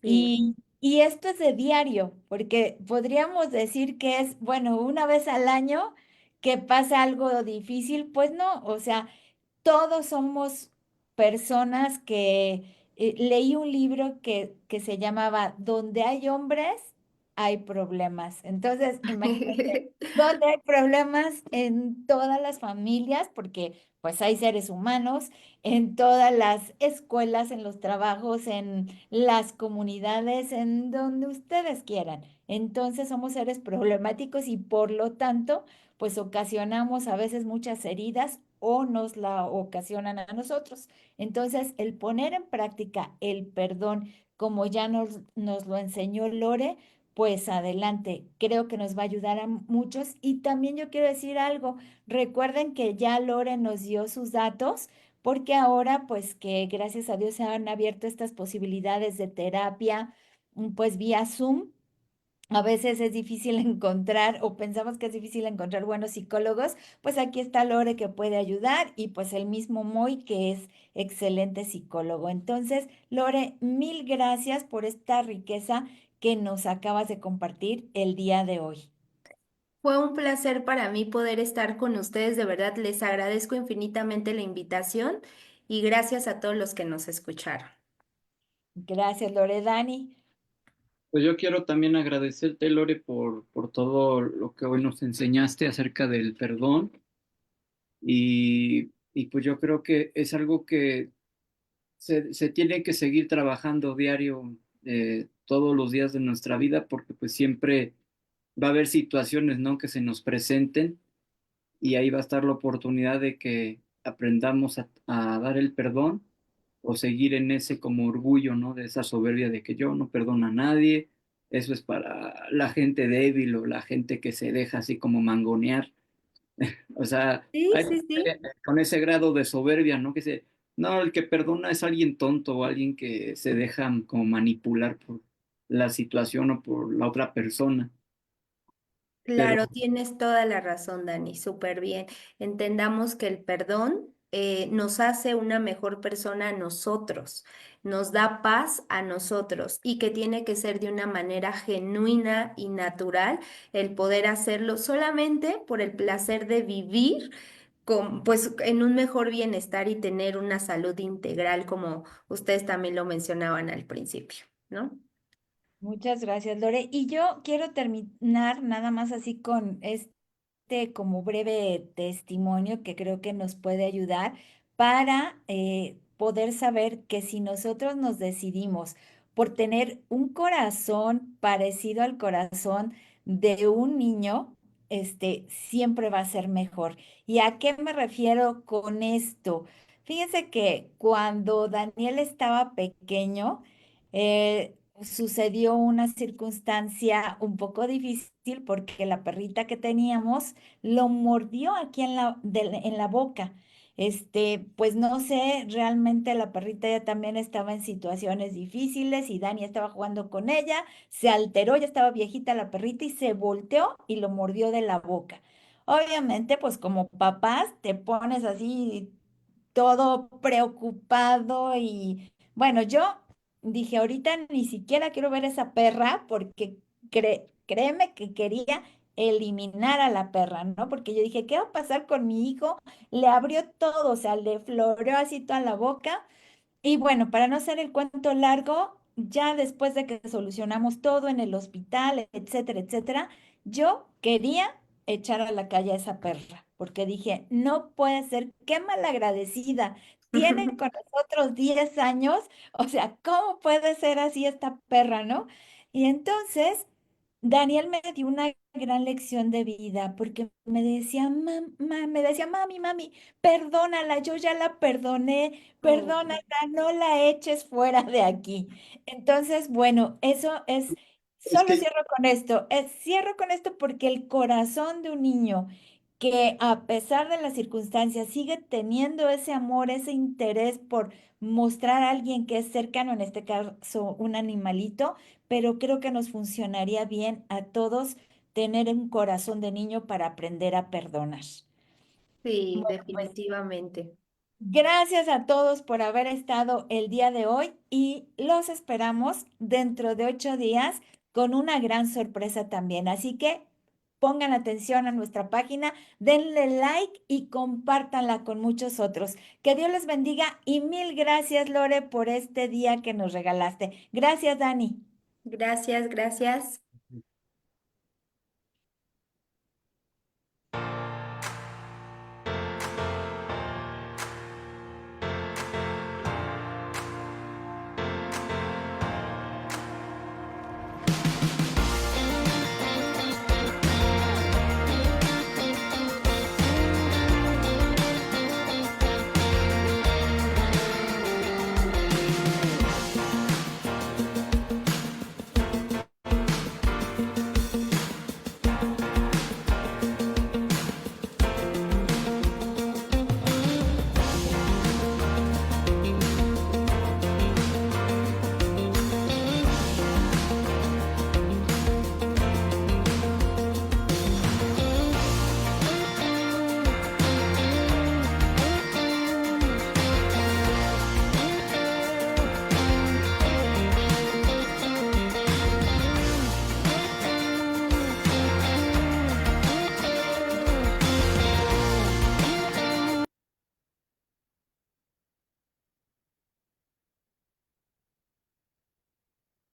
Sí. Y esto es de diario, porque podríamos decir que es, bueno, una vez al año que pasa algo difícil, pues no, o sea, todos somos personas que leí un libro que se llamaba Donde hay hombres, hay problemas. Entonces, imagínate, donde hay problemas en todas las familias, porque pues hay seres humanos, en todas las escuelas, en los trabajos, en las comunidades, en donde ustedes quieran. Entonces somos seres problemáticos y por lo tanto pues ocasionamos a veces muchas heridas o nos la ocasionan a nosotros. Entonces, el poner en práctica el perdón, como ya nos lo enseñó Lore, pues adelante, creo que nos va a ayudar a muchos. Y también yo quiero decir algo, recuerden que ya Lore nos dio sus datos, porque ahora, pues que gracias a Dios se han abierto estas posibilidades de terapia, pues vía Zoom. A veces es difícil encontrar o pensamos que es difícil encontrar buenos psicólogos, pues aquí está Lore que puede ayudar y pues el mismo Moy que es excelente psicólogo. Entonces, Lore, mil gracias por esta riqueza que nos acabas de compartir el día de hoy. Fue un placer para mí poder estar con ustedes. De verdad, les agradezco infinitamente la invitación y gracias a todos los que nos escucharon. Gracias, Lore. Dani. Pues yo quiero también agradecerte, Lore, por todo lo que hoy nos enseñaste acerca del perdón y pues yo creo que es algo que se tiene que seguir trabajando diario, todos los días de nuestra vida, porque pues siempre va a haber situaciones, ¿no? Que se nos presenten y ahí va a estar la oportunidad de que aprendamos a dar el perdón o seguir en ese como orgullo, ¿no? De esa soberbia de que yo no perdono a nadie, eso es para la gente débil o la gente que se deja así como mangonear. O sea, Sí, hay sí, sí. gente con ese grado de soberbia, ¿no? Que se, no, el que perdona es alguien tonto o alguien que se deja como manipular por la situación o por la otra persona. Pero Claro, tienes toda la razón, Dani, súper bien. Entendamos que el perdón nos hace una mejor persona a nosotros, nos da paz a nosotros y que tiene que ser de una manera genuina y natural el poder hacerlo solamente por el placer de vivir pues en un mejor bienestar y tener una salud integral, como ustedes también lo mencionaban al principio, ¿no? Muchas gracias, Lore. Y yo quiero terminar nada más así con como breve testimonio que creo que nos puede ayudar para poder saber que si nosotros nos decidimos por tener un corazón parecido al corazón de un niño, siempre va a ser mejor. ¿Y a qué me refiero con esto? Fíjense que cuando Daniel estaba pequeño, sucedió una circunstancia un poco difícil porque la perrita que teníamos lo mordió aquí en la boca. Pues no sé, realmente la perrita ya también estaba en situaciones difíciles y Dani estaba jugando con ella, se alteró, ya estaba viejita la perrita y se volteó y lo mordió de la boca. Obviamente, pues como papás te pones así todo preocupado y bueno, yo dije, ahorita ni siquiera quiero ver esa perra porque créeme que quería eliminar a la perra, ¿no? Porque yo dije, ¿qué va a pasar con mi hijo? Le abrió todo, o sea, le floreó así toda la boca y bueno, para no hacer el cuento largo, ya después de que solucionamos todo en el hospital, etcétera, etcétera, yo quería echar a la calle a esa perra, porque dije, no puede ser, qué malagradecida. Tiene con nosotros 10 años, o sea, ¿cómo puede ser así esta perra, no? Y entonces Daniel me dio una gran lección de vida, porque me decía, me decía, mami, mami, perdónala, yo ya la perdoné, Oh, perdónala, no la eches fuera de aquí. Entonces, bueno, eso es, Es solo que, cierro con esto porque el corazón de un niño que a pesar de las circunstancias sigue teniendo ese amor, ese interés por mostrar a alguien que es cercano, en este caso un animalito, pero creo que nos funcionaría bien a todos tener un corazón de niño para aprender a perdonar. sí, Bueno, pues definitivamente. gracias a todos por haber estado el día de hoy y los esperamos dentro de 8 días con una gran sorpresa también. Así que pongan atención a nuestra página, denle like y compártanla con muchos otros. Que Dios les bendiga y mil gracias, Lore, por este día que nos regalaste. Gracias, Dani. Gracias, gracias.